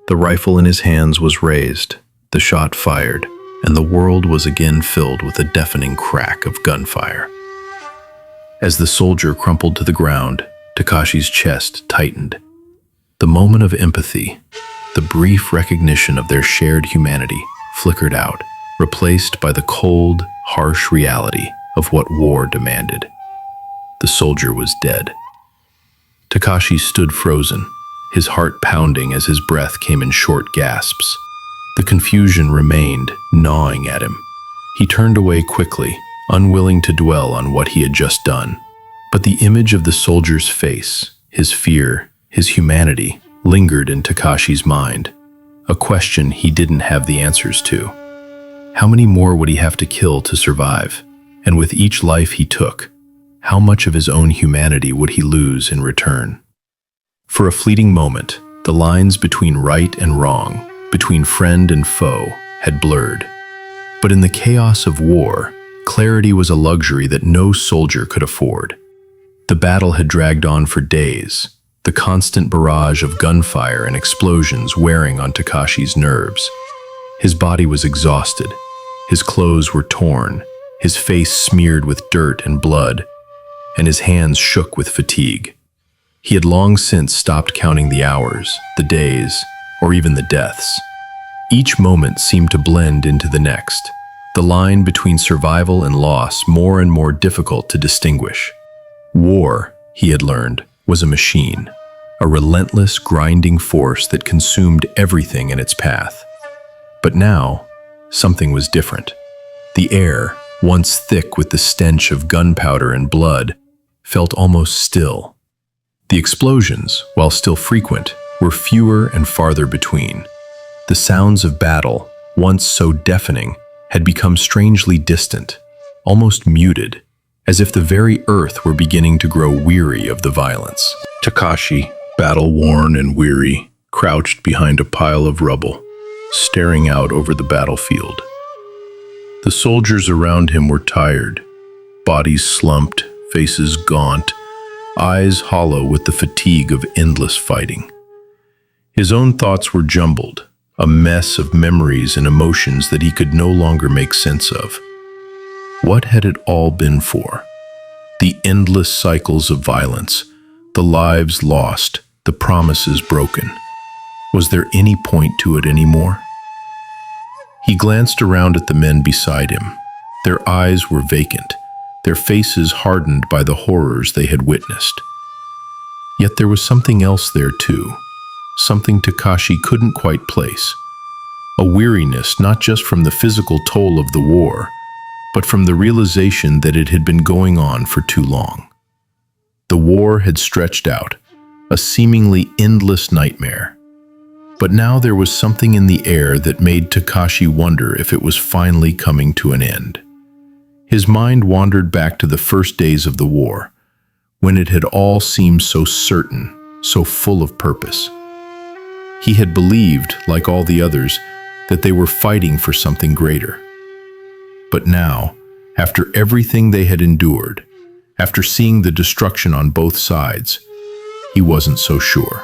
The rifle in his hands was raised, the shot fired, and the world was again filled with a deafening crack of gunfire. As the soldier crumpled to the ground, Takashi's chest tightened. The moment of empathy, the brief recognition of their shared humanity, flickered out, replaced by the cold, harsh reality of what war demanded. The soldier was dead. Takashi stood frozen, his heart pounding as his breath came in short gasps. The confusion remained, gnawing at him. He turned away quickly, unwilling to dwell on what he had just done. But the image of the soldier's face, his fear, his humanity, lingered in Takashi's mind, a question he didn't have the answers to. How many more would he have to kill to survive? And with each life he took, how much of his own humanity would he lose in return? For a fleeting moment, the lines between right and wrong, between friend and foe, had blurred. But in the chaos of war, clarity was a luxury that no soldier could afford. The battle had dragged on for days, the constant barrage of gunfire and explosions wearing on Takashi's nerves. His body was exhausted, his clothes were torn, his face smeared with dirt and blood, and his hands shook with fatigue. He had long since stopped counting the hours, the days, or even the deaths. Each moment seemed to blend into the next, the line between survival and loss more and more difficult to distinguish. War, he had learned, was a machine, a relentless, grinding force that consumed everything in its path. But now, something was different. The air, once thick with the stench of gunpowder and blood, felt almost still. The explosions, while still frequent, were fewer and farther between. The sounds of battle, once so deafening, had become strangely distant, almost muted, as if the very earth were beginning to grow weary of the violence. Takashi, battle-worn and weary, crouched behind a pile of rubble, staring out over the battlefield. The soldiers around him were tired, bodies slumped, faces gaunt, eyes hollow with the fatigue of endless fighting. His own thoughts were jumbled, a mess of memories and emotions that he could no longer make sense of. What had it all been for? The endless cycles of violence, the lives lost, the promises broken. Was there any point to it anymore? He glanced around at the men beside him. Their eyes were vacant, their faces hardened by the horrors they had witnessed. Yet there was something else there too, something Takashi couldn't quite place. A weariness not just from the physical toll of the war, but from the realization that it had been going on for too long. The war had stretched out, a seemingly endless nightmare. But now there was something in the air that made Takashi wonder if it was finally coming to an end. His mind wandered back to the first days of the war, when it had all seemed so certain, so full of purpose. He had believed, like all the others, that they were fighting for something greater. But now, after everything they had endured, after seeing the destruction on both sides, he wasn't so sure.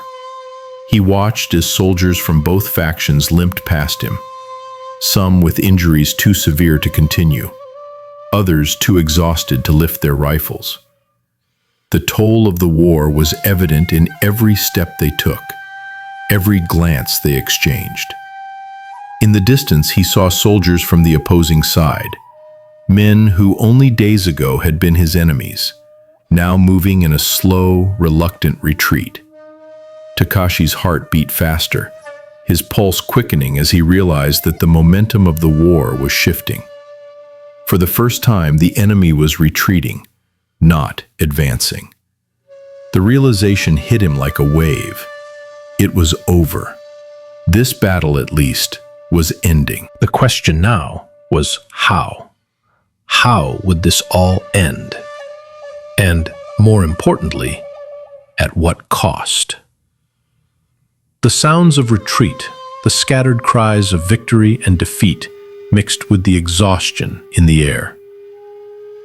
He watched as soldiers from both factions limped past him, some with injuries too severe to continue, others too exhausted to lift their rifles. The toll of the war was evident in every step they took, every glance they exchanged. In the distance, he saw soldiers from the opposing side, men who only days ago had been his enemies, now moving in a slow, reluctant retreat. Takashi's heart beat faster, his pulse quickening as he realized that the momentum of the war was shifting. For the first time, the enemy was retreating, not advancing. The realization hit him like a wave. It was over. This battle, at least, was ending. The question now was how? How would this all end? And, more importantly, at what cost? The sounds of retreat, the scattered cries of victory and defeat, mixed with the exhaustion in the air.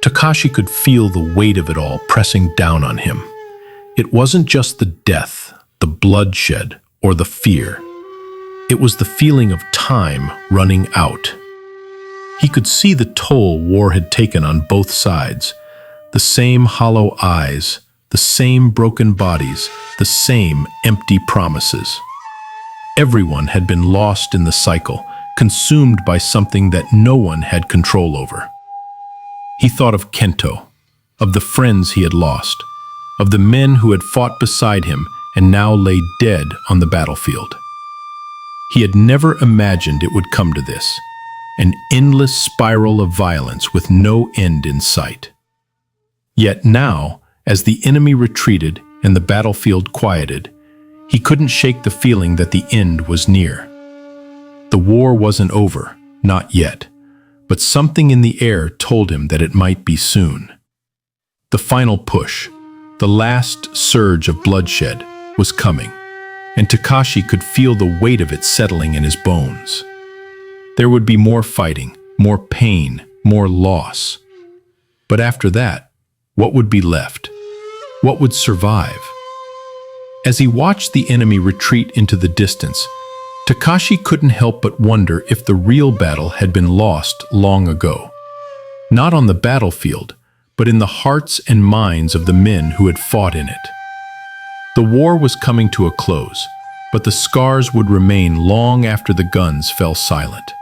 Takashi could feel the weight of it all pressing down on him. It wasn't just the death, the bloodshed, or the fear. It was the feeling of time running out. He could see the toll war had taken on both sides, the same hollow eyes, the same broken bodies, the same empty promises. Everyone had been lost in the cycle, consumed by something that no one had control over. He thought of Kento, of the friends he had lost, of the men who had fought beside him and now lay dead on the battlefield. He had never imagined it would come to this, an endless spiral of violence with no end in sight. Yet now, as the enemy retreated and the battlefield quieted, he couldn't shake the feeling that the end was near. The war wasn't over, not yet, but something in the air told him that it might be soon. The final push, the last surge of bloodshed, was coming, and Takashi could feel the weight of it settling in his bones. There would be more fighting, more pain, more loss. But after that, what would be left? What would survive? As he watched the enemy retreat into the distance, Takashi couldn't help but wonder if the real battle had been lost long ago. Not on the battlefield, but in the hearts and minds of the men who had fought in it. The war was coming to a close, but the scars would remain long after the guns fell silent.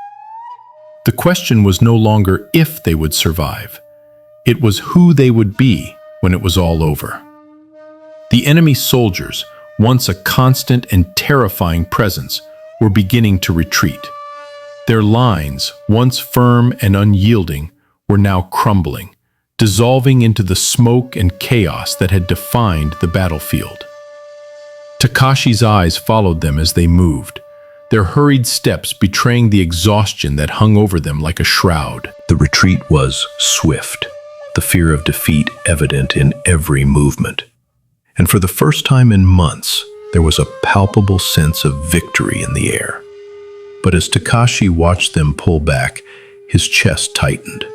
The question was no longer if they would survive. It was who they would be when it was all over. The enemy soldiers, once a constant and terrifying presence, were beginning to retreat. Their lines, once firm and unyielding, were now crumbling, dissolving into the smoke and chaos that had defined the battlefield. Takashi's eyes followed them as they moved, their hurried steps betraying the exhaustion that hung over them like a shroud. The retreat was swift, the fear of defeat evident in every movement. And for the first time in months, there was a palpable sense of victory in the air. But as Takashi watched them pull back, his chest tightened,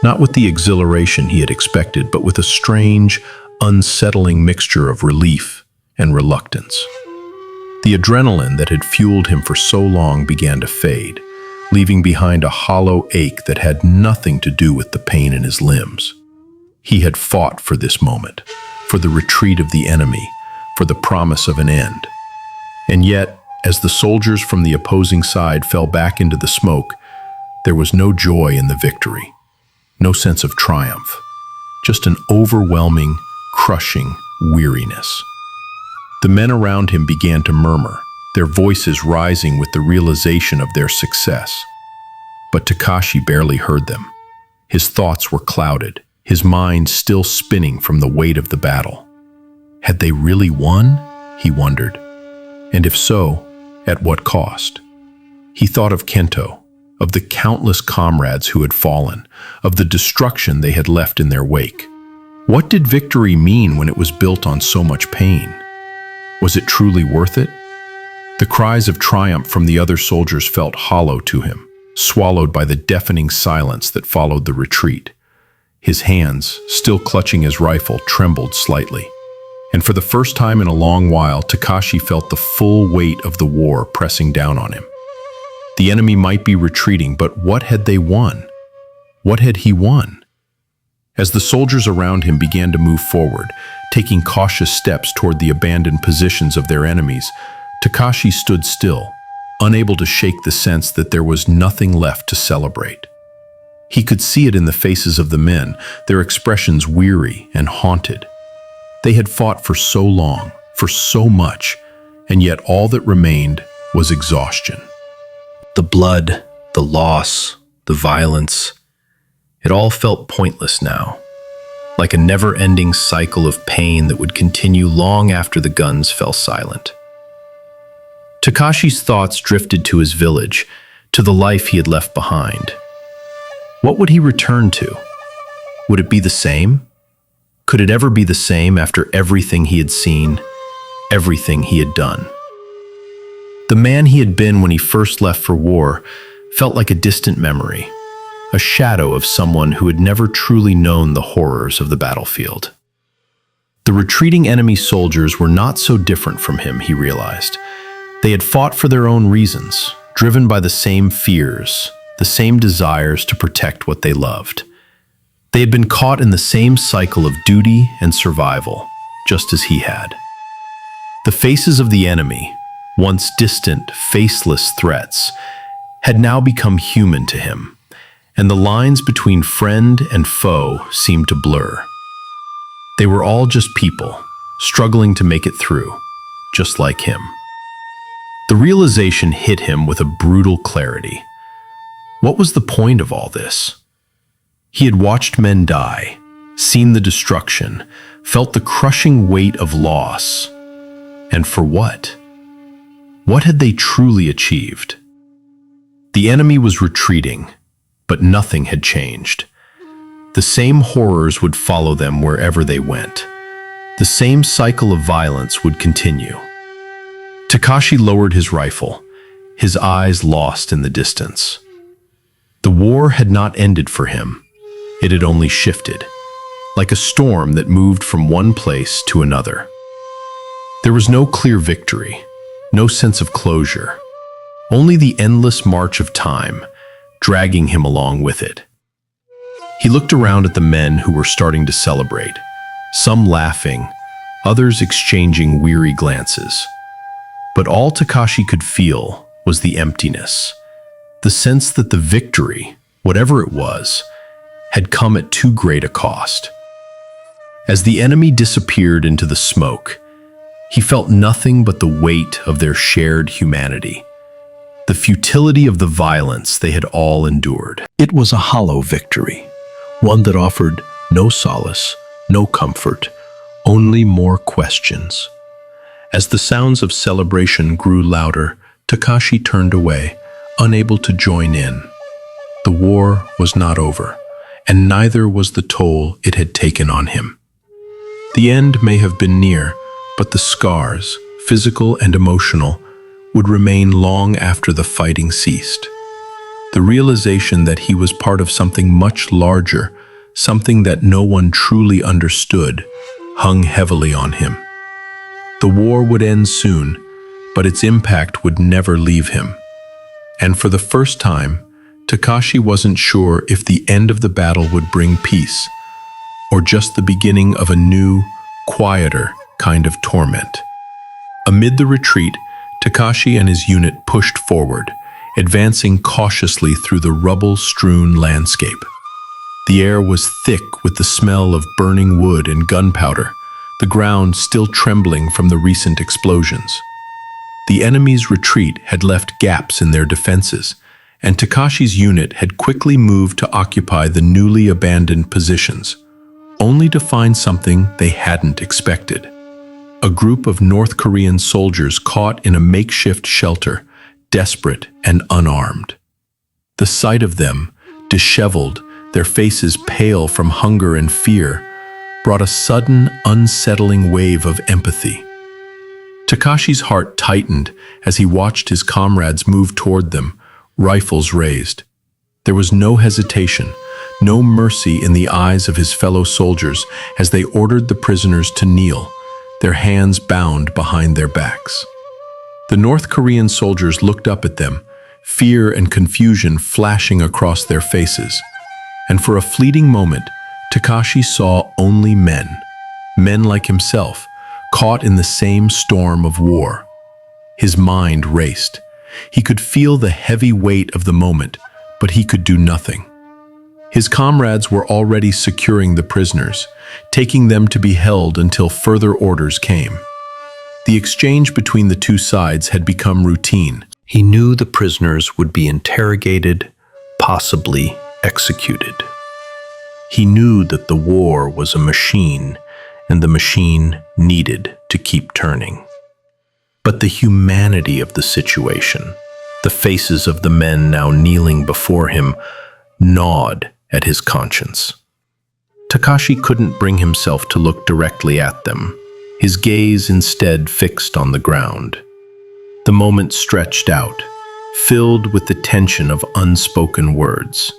not with the exhilaration he had expected, but with a strange, unsettling mixture of relief and reluctance. The adrenaline that had fueled him for so long began to fade, leaving behind a hollow ache that had nothing to do with the pain in his limbs. He had fought for this moment, for the retreat of the enemy, for the promise of an end. And yet, as the soldiers from the opposing side fell back into the smoke, there was no joy in the victory, no sense of triumph, just an overwhelming, crushing weariness. The men around him began to murmur, their voices rising with the realization of their success. But Takashi barely heard them. His thoughts were clouded, his mind still spinning from the weight of the battle. Had they really won? He wondered. And if so, at what cost? He thought of Kento, of the countless comrades who had fallen, of the destruction they had left in their wake. What did victory mean when it was built on so much pain? Was it truly worth it? The cries of triumph from the other soldiers felt hollow to him, swallowed by the deafening silence that followed the retreat. His hands, still clutching his rifle, trembled slightly. And for the first time in a long while, Takashi felt the full weight of the war pressing down on him. The enemy might be retreating, but what had they won? What had he won? As the soldiers around him began to move forward, taking cautious steps toward the abandoned positions of their enemies, Takashi stood still, unable to shake the sense that there was nothing left to celebrate. He could see it in the faces of the men, their expressions weary and haunted. They had fought for so long, for so much, and yet all that remained was exhaustion. The blood, the loss, the violence, it all felt pointless now, like a never-ending cycle of pain that would continue long after the guns fell silent. Takashi's thoughts drifted to his village, to the life he had left behind. What would he return to? Would it be the same? Could it ever be the same after everything he had seen, everything he had done? The man he had been when he first left for war felt like a distant memory, a shadow of someone who had never truly known the horrors of the battlefield. The retreating enemy soldiers were not so different from him, he realized. They had fought for their own reasons, driven by the same fears, the same desires to protect what they loved. They had been caught in the same cycle of duty and survival, just as he had. The faces of the enemy, once distant, faceless threats, had now become human to him, and the lines between friend and foe seemed to blur. They were all just people, struggling to make it through, just like him. The realization hit him with a brutal clarity. What was the point of all this? He had watched men die, seen the destruction, felt the crushing weight of loss. And for what? What had they truly achieved? The enemy was retreating, but nothing had changed. The same horrors would follow them wherever they went. The same cycle of violence would continue. Takashi lowered his rifle, his eyes lost in the distance. The war had not ended for him. It had only shifted, like a storm that moved from one place to another. There was no clear victory, no sense of closure, only the endless march of time, dragging him along with it. He looked around at the men who were starting to celebrate, some laughing, others exchanging weary glances. But all Takashi could feel was the emptiness, the sense that the victory, whatever it was, had come at too great a cost. As the enemy disappeared into the smoke, he felt nothing but the weight of their shared humanity, the futility of the violence they had all endured. It was a hollow victory, one that offered No solace, no comfort, only more questions. As the sounds of celebration grew louder, Takashi turned away, unable to join in. The war was not over, and neither was the toll it had taken on him. The end may have been near, but the scars, physical and emotional, would remain long after the fighting ceased. The realization that he was part of something much larger, something that no one truly understood, hung heavily on him. The war would end soon, but its impact would never leave him. And for the first time, Takashi wasn't sure if the end of the battle would bring peace, or just the beginning of a new, quieter kind of torment. Amid the retreat, Takashi and his unit pushed forward, advancing cautiously through the rubble-strewn landscape. The air was thick with the smell of burning wood and gunpowder, the ground still trembling from the recent explosions. The enemy's retreat had left gaps in their defenses, and Takashi's unit had quickly moved to occupy the newly abandoned positions, only to find something they hadn't expected. A group of North Korean soldiers caught in a makeshift shelter, desperate and unarmed. The sight of them, disheveled, their faces pale from hunger and fear, brought a sudden, unsettling wave of empathy. Takashi's heart tightened as he watched his comrades move toward them, rifles raised. There was no hesitation, no mercy in the eyes of his fellow soldiers as they ordered the prisoners to kneel, their hands bound behind their backs. The North Korean soldiers looked up at them, fear and confusion flashing across their faces. And for a fleeting moment, Takashi saw only men like himself, caught in the same storm of war. His mind raced. He could feel the heavy weight of the moment, but he could do nothing. His comrades were already securing the prisoners, taking them to be held until further orders came. The exchange between the two sides had become routine. He knew the prisoners would be interrogated, possibly executed. He knew that the war was a machine, and the machine needed to keep turning. But the humanity of the situation, the faces of the men now kneeling before him, gnawed at his conscience. Takashi couldn't bring himself to look directly at them, his gaze instead fixed on the ground. The moment stretched out, filled with the tension of unspoken words.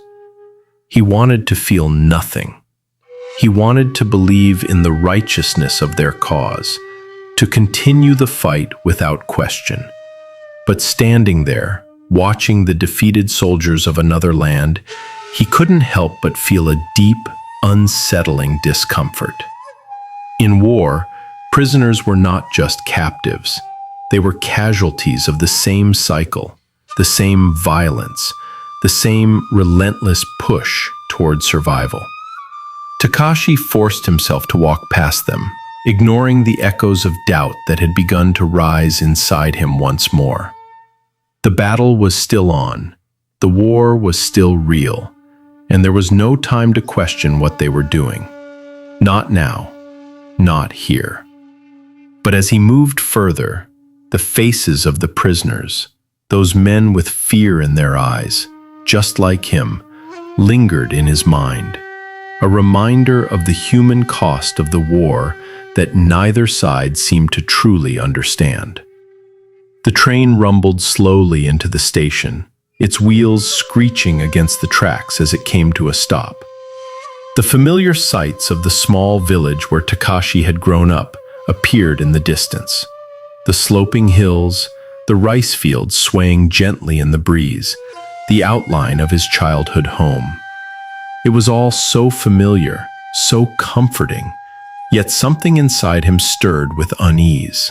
He wanted to feel nothing. He wanted to believe in the righteousness of their cause, to continue the fight without question. But standing there, watching the defeated soldiers of another land, he couldn't help but feel a deep, unsettling discomfort. In war, prisoners were not just captives. They were casualties of the same cycle, the same violence, the same relentless push toward survival. Takashi forced himself to walk past them, ignoring the echoes of doubt that had begun to rise inside him once more. The battle was still on, the war was still real, and there was no time to question what they were doing. Not now, not here. But as he moved further, the faces of the prisoners, those men with fear in their eyes, just like him, lingered in his mind, a reminder of the human cost of the war that neither side seemed to truly understand. The train rumbled slowly into the station, its wheels screeching against the tracks as it came to a stop. The familiar sights of the small village where Takashi had grown up appeared in the distance. The sloping hills, the rice fields swaying gently in the breeze, the outline of his childhood home. It was all so familiar, so comforting, yet something inside him stirred with unease.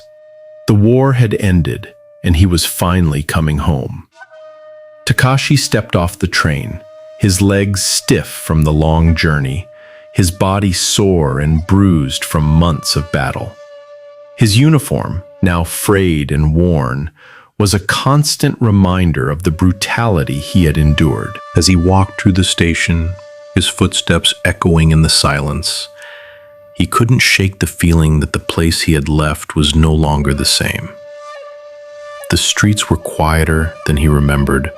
The war had ended, and he was finally coming home. Takashi stepped off the train, his legs stiff from the long journey, his body sore and bruised from months of battle. His uniform, now frayed and worn, was a constant reminder of the brutality he had endured. As he walked through the station, his footsteps echoing in the silence. He couldn't shake the feeling that the place he had left was no longer the same. The streets were quieter than he remembered,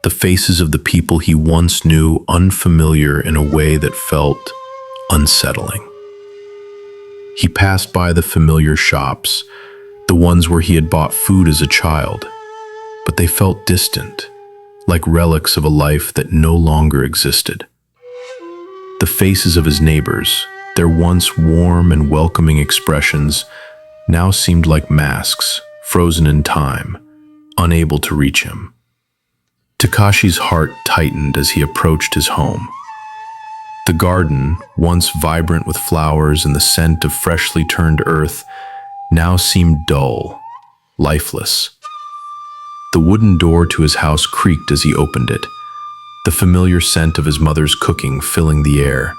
the faces of the people he once knew unfamiliar in a way that felt unsettling. He passed by the familiar shops, the ones where he had bought food as a child, but they felt distant, like relics of a life that no longer existed. The faces of his neighbors, their once warm and welcoming expressions, now seemed like masks, frozen in time, unable to reach him. Takashi's heart tightened as he approached his home. The garden, once vibrant with flowers and the scent of freshly turned earth, now seemed dull, lifeless. The wooden door to his house creaked as he opened it, the familiar scent of his mother's cooking filling the air.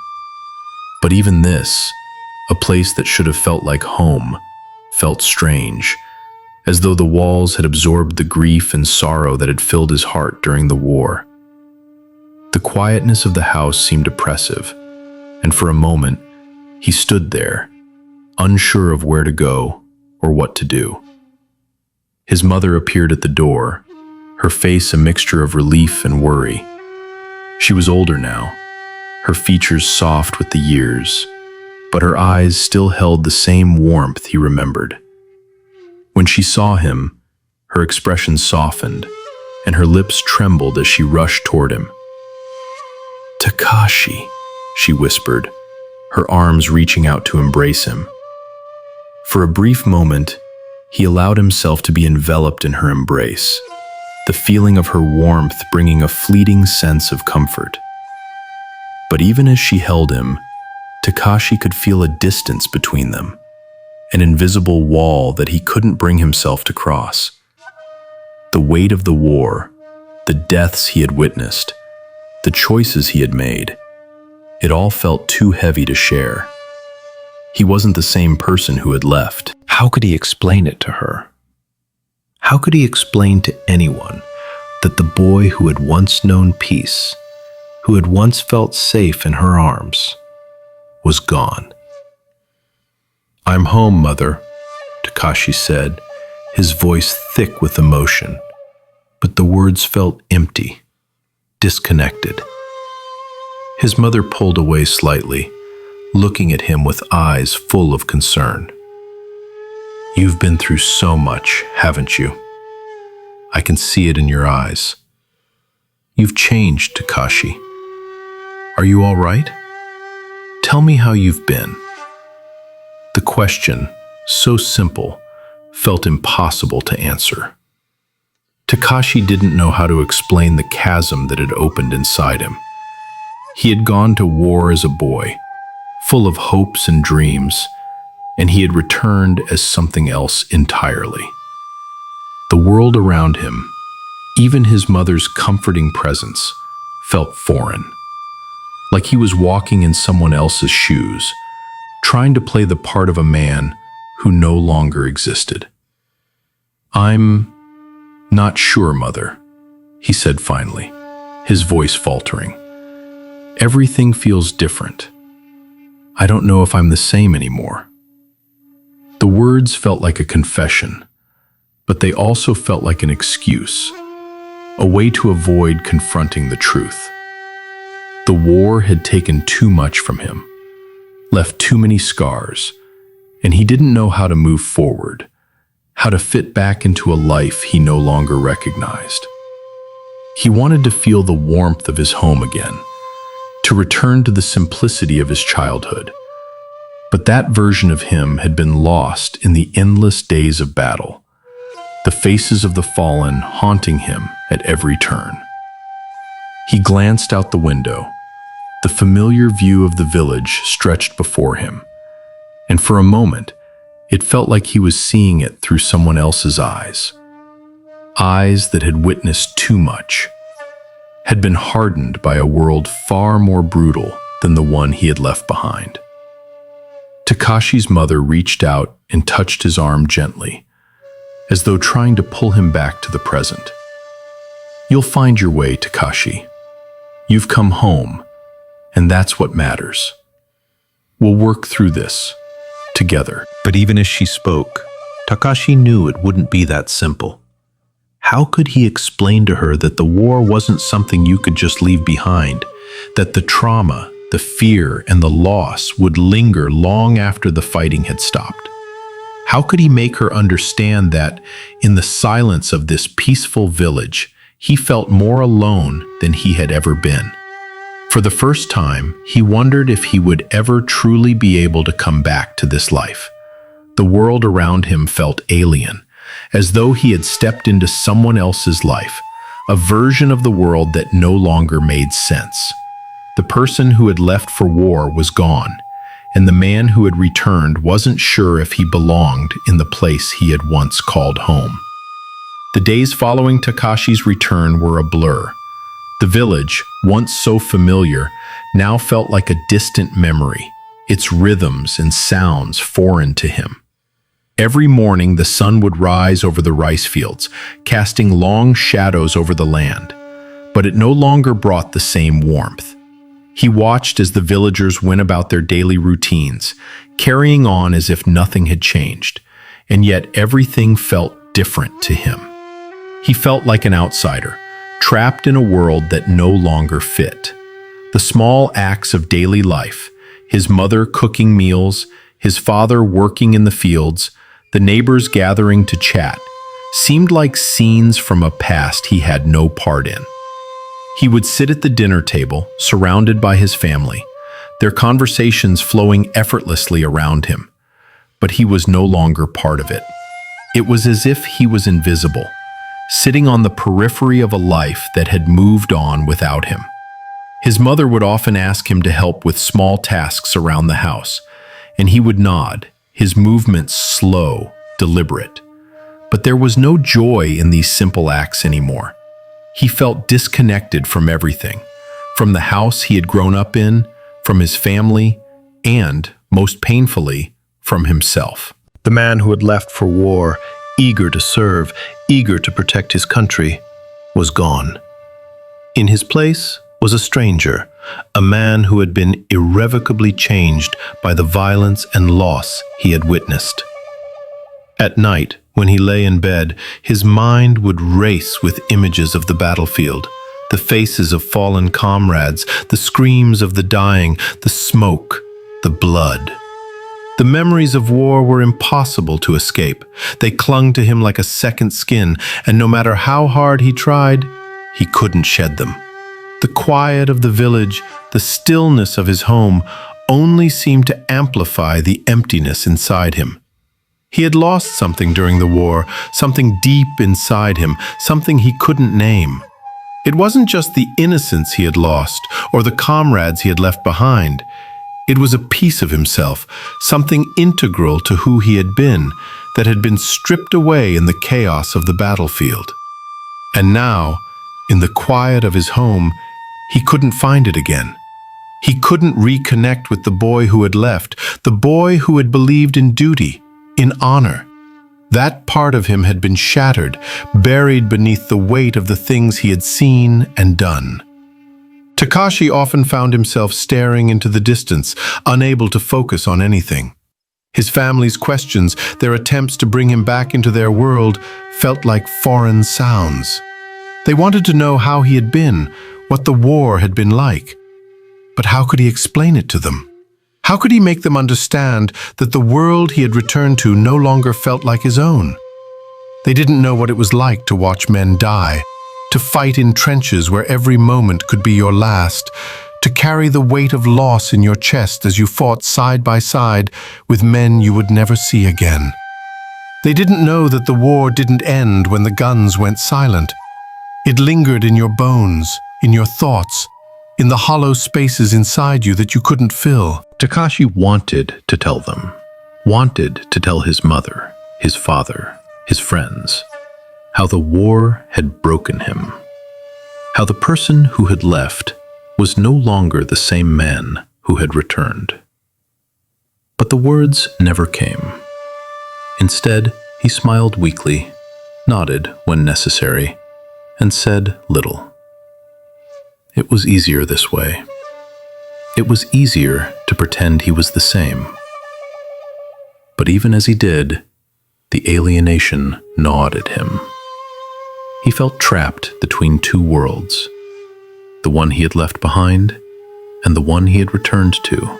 But even this, a place that should have felt like home, felt strange, as though the walls had absorbed the grief and sorrow that had filled his heart during the war. The quietness of the house seemed oppressive, and for a moment, he stood there, unsure of where to go or what to do. His mother appeared at the door, her face a mixture of relief and worry. She was older now, her features soft with the years, but her eyes still held the same warmth he remembered. When she saw him, her expression softened, and her lips trembled as she rushed toward him. "Takashi," she whispered, her arms reaching out to embrace him. For a brief moment, he allowed himself to be enveloped in her embrace, the feeling of her warmth bringing a fleeting sense of comfort. But even as she held him, Takashi could feel a distance between them, an invisible wall that he couldn't bring himself to cross. The weight of the war, the deaths he had witnessed, the choices he had made, it all felt too heavy to share. He wasn't the same person who had left. How could he explain it to her? How could he explain to anyone that the boy who had once known peace, who had once felt safe in her arms, was gone? "I'm home, Mother," Takashi said, his voice thick with emotion, but the words felt empty, disconnected. His mother pulled away slightly, looking at him with eyes full of concern. "You've been through so much, haven't you? I can see it in your eyes. You've changed, Takashi. Are you all right? Tell me how you've been." The question, so simple, felt impossible to answer. Takashi didn't know how to explain the chasm that had opened inside him. He had gone to war as a boy, full of hopes and dreams, and he had returned as something else entirely. The world around him, even his mother's comforting presence, felt foreign, like he was walking in someone else's shoes, trying to play the part of a man who no longer existed. "I'm not sure, Mother," he said finally, his voice faltering. "Everything feels different. I don't know if I'm the same anymore." The words felt like a confession, but they also felt like an excuse, a way to avoid confronting the truth. The war had taken too much from him, left too many scars, and he didn't know how to move forward, how to fit back into a life he no longer recognized. He wanted to feel the warmth of his home again, to return to the simplicity of his childhood. But that version of him had been lost in the endless days of battle, the faces of the fallen haunting him at every turn. He glanced out the window. The familiar view of the village stretched before him, and for a moment, it felt like he was seeing it through someone else's eyes. Eyes that had witnessed too much, had been hardened by a world far more brutal than the one he had left behind. Takashi's mother reached out and touched his arm gently, as though trying to pull him back to the present. "You'll find your way, Takashi. You've come home, And that's what matters. We'll work through this together. But even as she spoke, Takashi knew it wouldn't be that simple. How could he explain to her that the war wasn't something you could just leave behind, that the trauma, the fear, and the loss would linger long after the fighting had stopped? How could he make her understand that, in the silence of this peaceful village, he felt more alone than he had ever been? For the first time, he wondered if he would ever truly be able to come back to this life. The world around him felt alien, as though he had stepped into someone else's life, a version of the world that no longer made sense. The person who had left for war was gone, and the man who had returned wasn't sure if he belonged in the place he had once called home. The days following Takashi's return were a blur. The village, once so familiar, now felt like a distant memory, its rhythms and sounds foreign to him. Every morning the sun would rise over the rice fields, casting long shadows over the land, but it no longer brought the same warmth. He watched as the villagers went about their daily routines, carrying on as if nothing had changed, and yet everything felt different to him. He felt like an outsider, trapped in a world that no longer fit. The small acts of daily life, his mother cooking meals, his father working in the fields, the neighbors gathering to chat, seemed like scenes from a past he had no part in. He would sit at the dinner table, surrounded by his family, their conversations flowing effortlessly around him. But he was no longer part of it. It was as if he was invisible, sitting on the periphery of a life that had moved on without him. His mother would often ask him to help with small tasks around the house, and he would nod, his movements slow, deliberate. But there was no joy in these simple acts anymore. He felt disconnected from everything, from the house he had grown up in, from his family, and, most painfully, from himself. The man who had left for war, eager to serve, eager to protect his country, was gone. In his place was a stranger, a man who had been irrevocably changed by the violence and loss he had witnessed. At night, when he lay in bed, his mind would race with images of the battlefield, the faces of fallen comrades, the screams of the dying, the smoke, the blood. The memories of war were impossible to escape. They clung to him like a second skin, and no matter how hard he tried, he couldn't shed them. The quiet of the village, the stillness of his home, only seemed to amplify the emptiness inside him. He had lost something during the war, something deep inside him, something he couldn't name. It wasn't just the innocence he had lost, or the comrades he had left behind. It was a piece of himself, something integral to who he had been, that had been stripped away in the chaos of the battlefield. And now, in the quiet of his home, he couldn't find it again. He couldn't reconnect with the boy who had left, the boy who had believed in duty, in honor. That part of him had been shattered, buried beneath the weight of the things he had seen and done. Takashi often found himself staring into the distance, unable to focus on anything. His family's questions, their attempts to bring him back into their world, felt like foreign sounds. They wanted to know how he had been, what the war had been like. But how could he explain it to them? How could he make them understand that the world he had returned to no longer felt like his own? They didn't know what it was like to watch men die, to fight in trenches where every moment could be your last, to carry the weight of loss in your chest as you fought side by side with men you would never see again. They didn't know that the war didn't end when the guns went silent. It lingered in your bones, in your thoughts, in the hollow spaces inside you that you couldn't fill. Takashi wanted to tell them, wanted to tell his mother, his father, his friends, how the war had broken him, how the person who had left was no longer the same man who had returned. But the words never came. Instead, he smiled weakly, nodded when necessary, and said little. It was easier this way. It was easier to pretend he was the same. But even as he did, the alienation gnawed at him. He felt trapped between two worlds, the one he had left behind and the one he had returned to,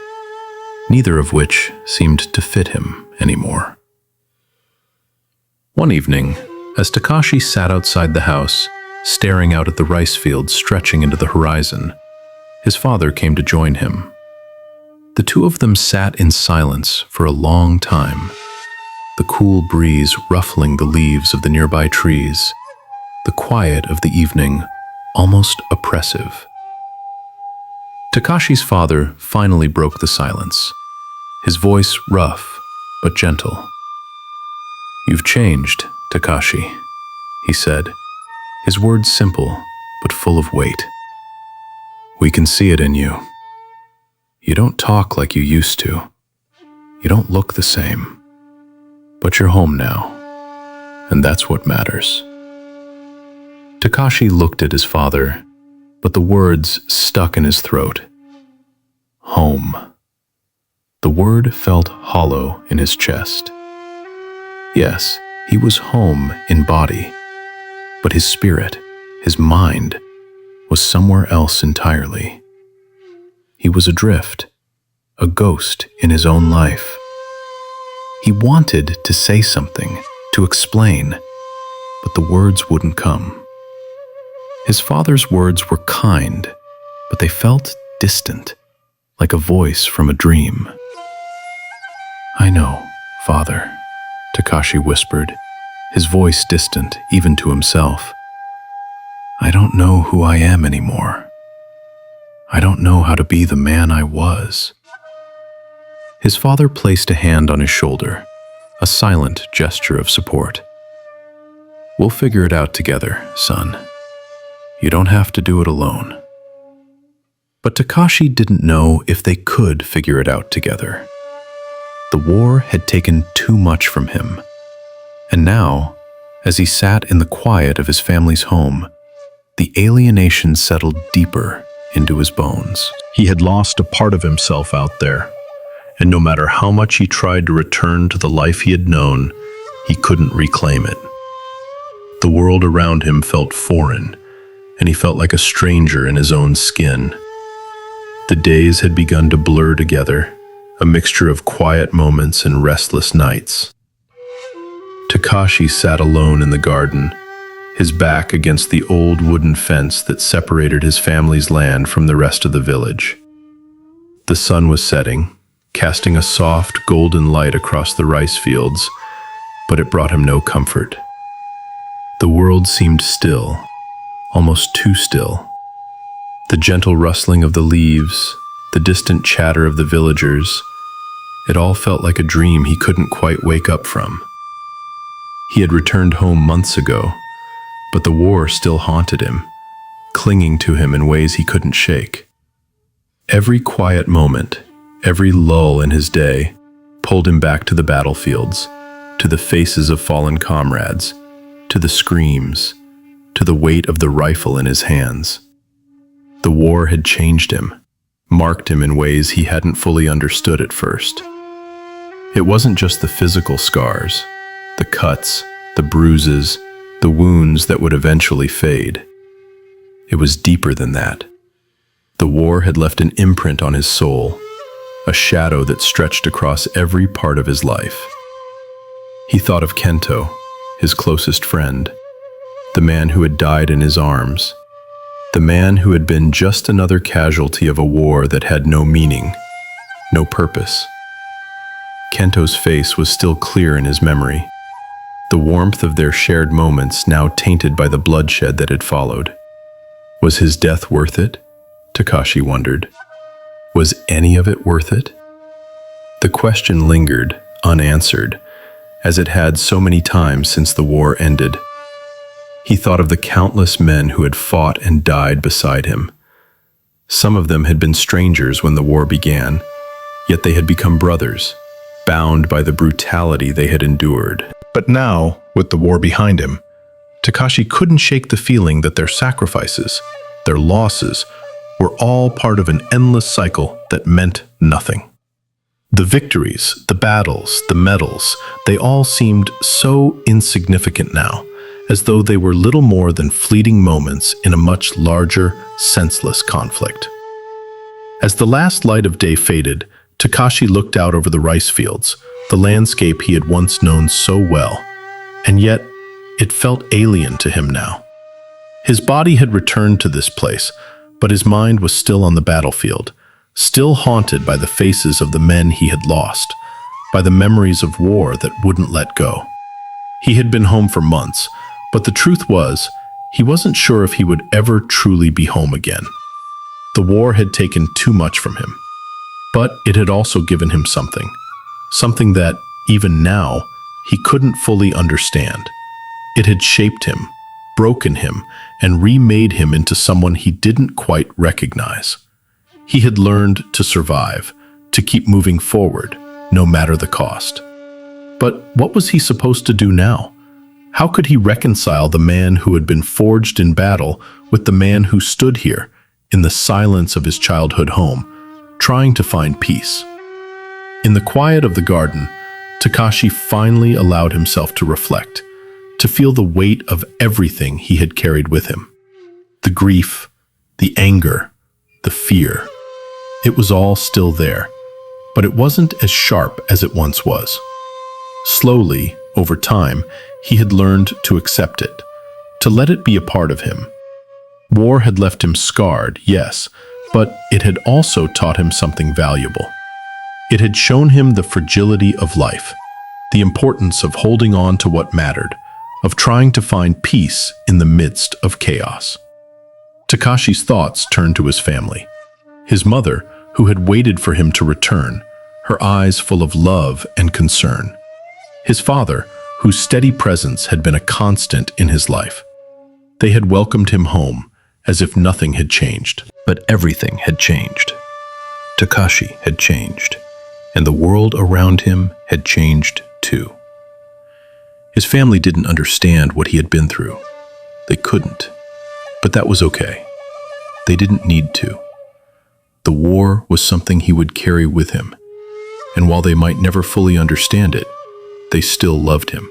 neither of which seemed to fit him anymore. One evening, as Takashi sat outside the house, staring out at the rice fields stretching into the horizon, his father came to join him. The two of them sat in silence for a long time, the cool breeze ruffling the leaves of the nearby trees, the quiet of the evening almost oppressive. Takashi's father finally broke the silence, his voice rough but gentle. "You've changed, Takashi," he said, his words simple but full of weight. "We can see it in you. You don't talk like you used to. You don't look the same. But you're home now, and that's what matters." Takashi looked at his father, but the words stuck in his throat. Home. The word felt hollow in his chest. Yes, he was home in body, but his spirit, his mind, was somewhere else entirely. He was adrift, a ghost in his own life. He wanted to say something, to explain, but the words wouldn't come. His father's words were kind, but they felt distant, like a voice from a dream. "I know, Father," Takashi whispered, his voice distant even to himself. "I don't know who I am anymore. I don't know how to be the man I was." His father placed a hand on his shoulder, a silent gesture of support. "We'll figure it out together, son. You don't have to do it alone." But Takashi didn't know if they could figure it out together. The war had taken too much from him, and now, as he sat in the quiet of his family's home, the alienation settled deeper into his bones. He had lost a part of himself out there, and no matter how much he tried to return to the life he had known, he couldn't reclaim it. The world around him felt foreign, and he felt like a stranger in his own skin. The days had begun to blur together, a mixture of quiet moments and restless nights. Takashi sat alone in the garden, his back against the old wooden fence that separated his family's land from the rest of the village. The sun was setting, casting a soft, golden light across the rice fields, but it brought him no comfort. The world seemed still, almost too still. The gentle rustling of the leaves, the distant chatter of the villagers, it all felt like a dream he couldn't quite wake up from. He had returned home months ago, but the war still haunted him, clinging to him in ways he couldn't shake. Every quiet moment, every lull in his day, pulled him back to the battlefields, to the faces of fallen comrades, to the screams, to the weight of the rifle in his hands. The war had changed him, marked him in ways he hadn't fully understood at first. It wasn't just the physical scars, the cuts, the bruises, the wounds that would eventually fade. It was deeper than that. The war had left an imprint on his soul, a shadow that stretched across every part of his life. He thought of Kento, his closest friend, the man who had died in his arms, the man who had been just another casualty of a war that had no meaning, no purpose. Kento's face was still clear in his memory, the warmth of their shared moments now tainted by the bloodshed that had followed. Was his death worth it? Takashi wondered. Was any of it worth it? The question lingered, unanswered, as it had so many times since the war ended. He thought of the countless men who had fought and died beside him. Some of them had been strangers when the war began, yet they had become brothers, bound by the brutality they had endured. But now, with the war behind him, Takashi couldn't shake the feeling that their sacrifices, their losses, were all part of an endless cycle that meant nothing. The victories, the battles, the medals, they all seemed so insignificant now, as though they were little more than fleeting moments in a much larger, senseless conflict. As the last light of day faded, Takashi looked out over the rice fields, the landscape he had once known so well, and yet it felt alien to him now. His body had returned to this place, but his mind was still on the battlefield, still haunted by the faces of the men he had lost, by the memories of war that wouldn't let go. He had been home for months, but the truth was, he wasn't sure if he would ever truly be home again. The war had taken too much from him, but it had also given him something that, even now, he couldn't fully understand. It had shaped him, broken him, and remade him into someone he didn't quite recognize. He had learned to survive, to keep moving forward, no matter the cost. But what was he supposed to do now? How could he reconcile the man who had been forged in battle with the man who stood here, in the silence of his childhood home, trying to find peace? In the quiet of the garden, Takashi finally allowed himself to reflect, to feel the weight of everything he had carried with him. The grief, the anger, the fear. It was all still there, but it wasn't as sharp as it once was. Slowly, over time, he had learned to accept it, to let it be a part of him. War had left him scarred, yes, but it had also taught him something valuable. It had shown him the fragility of life, the importance of holding on to what mattered, of trying to find peace in the midst of chaos. Takashi's thoughts turned to his family. His mother, who had waited for him to return, her eyes full of love and concern. His father, whose steady presence had been a constant in his life. They had welcomed him home, as if nothing had changed. But everything had changed. Takashi had changed, and the world around him had changed too. His family didn't understand what he had been through. They couldn't. But that was okay. They didn't need to. The war was something he would carry with him, and while they might never fully understand it, they still loved him.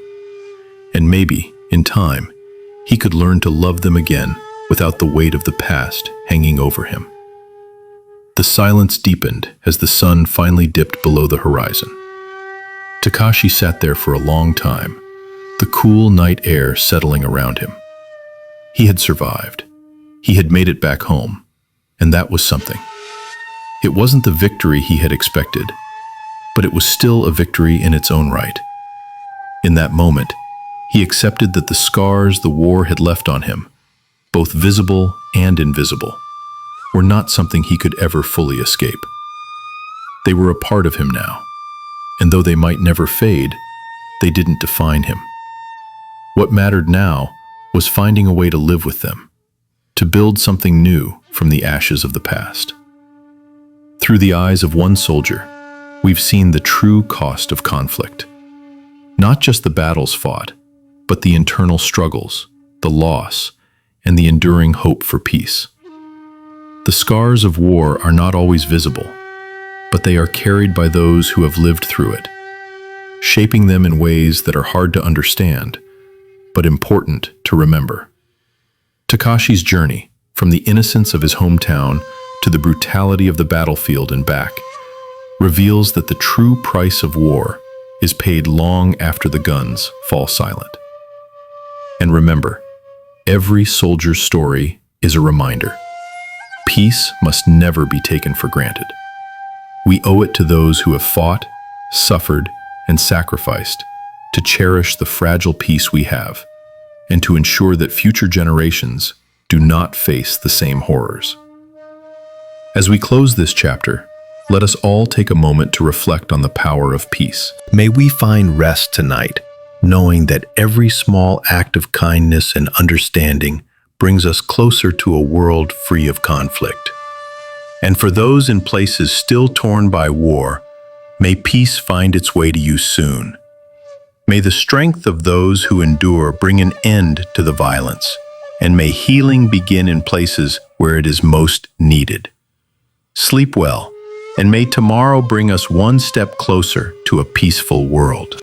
And maybe, in time, he could learn to love them again without the weight of the past hanging over him. The silence deepened as the sun finally dipped below the horizon. Takashi sat there for a long time, the cool night air settling around him. He had survived. He had made it back home, and that was something. It wasn't the victory he had expected, but it was still a victory in its own right. In that moment, he accepted that the scars the war had left on him, both visible and invisible, were not something he could ever fully escape. They were a part of him now, and though they might never fade, they didn't define him. What mattered now was finding a way to live with them, to build something new from the ashes of the past. Through the eyes of one soldier, we've seen the true cost of conflict. Not just the battles fought, but the internal struggles, the loss, and the enduring hope for peace. The scars of war are not always visible, but they are carried by those who have lived through it, shaping them in ways that are hard to understand, but important to remember. Takashi's journey, from the innocence of his hometown to the brutality of the battlefield and back, reveals that the true price of war is paid long after the guns fall silent. And remember, every soldier's story is a reminder. Peace must never be taken for granted. We owe it to those who have fought, suffered, and sacrificed to cherish the fragile peace we have, and to ensure that future generations do not face the same horrors. As we close this chapter, let us all take a moment to reflect on the power of peace. May we find rest tonight, knowing that every small act of kindness and understanding brings us closer to a world free of conflict. And for those in places still torn by war, may peace find its way to you soon. May the strength of those who endure bring an end to the violence, and may healing begin in places where it is most needed. Sleep well, and may tomorrow bring us one step closer to a peaceful world.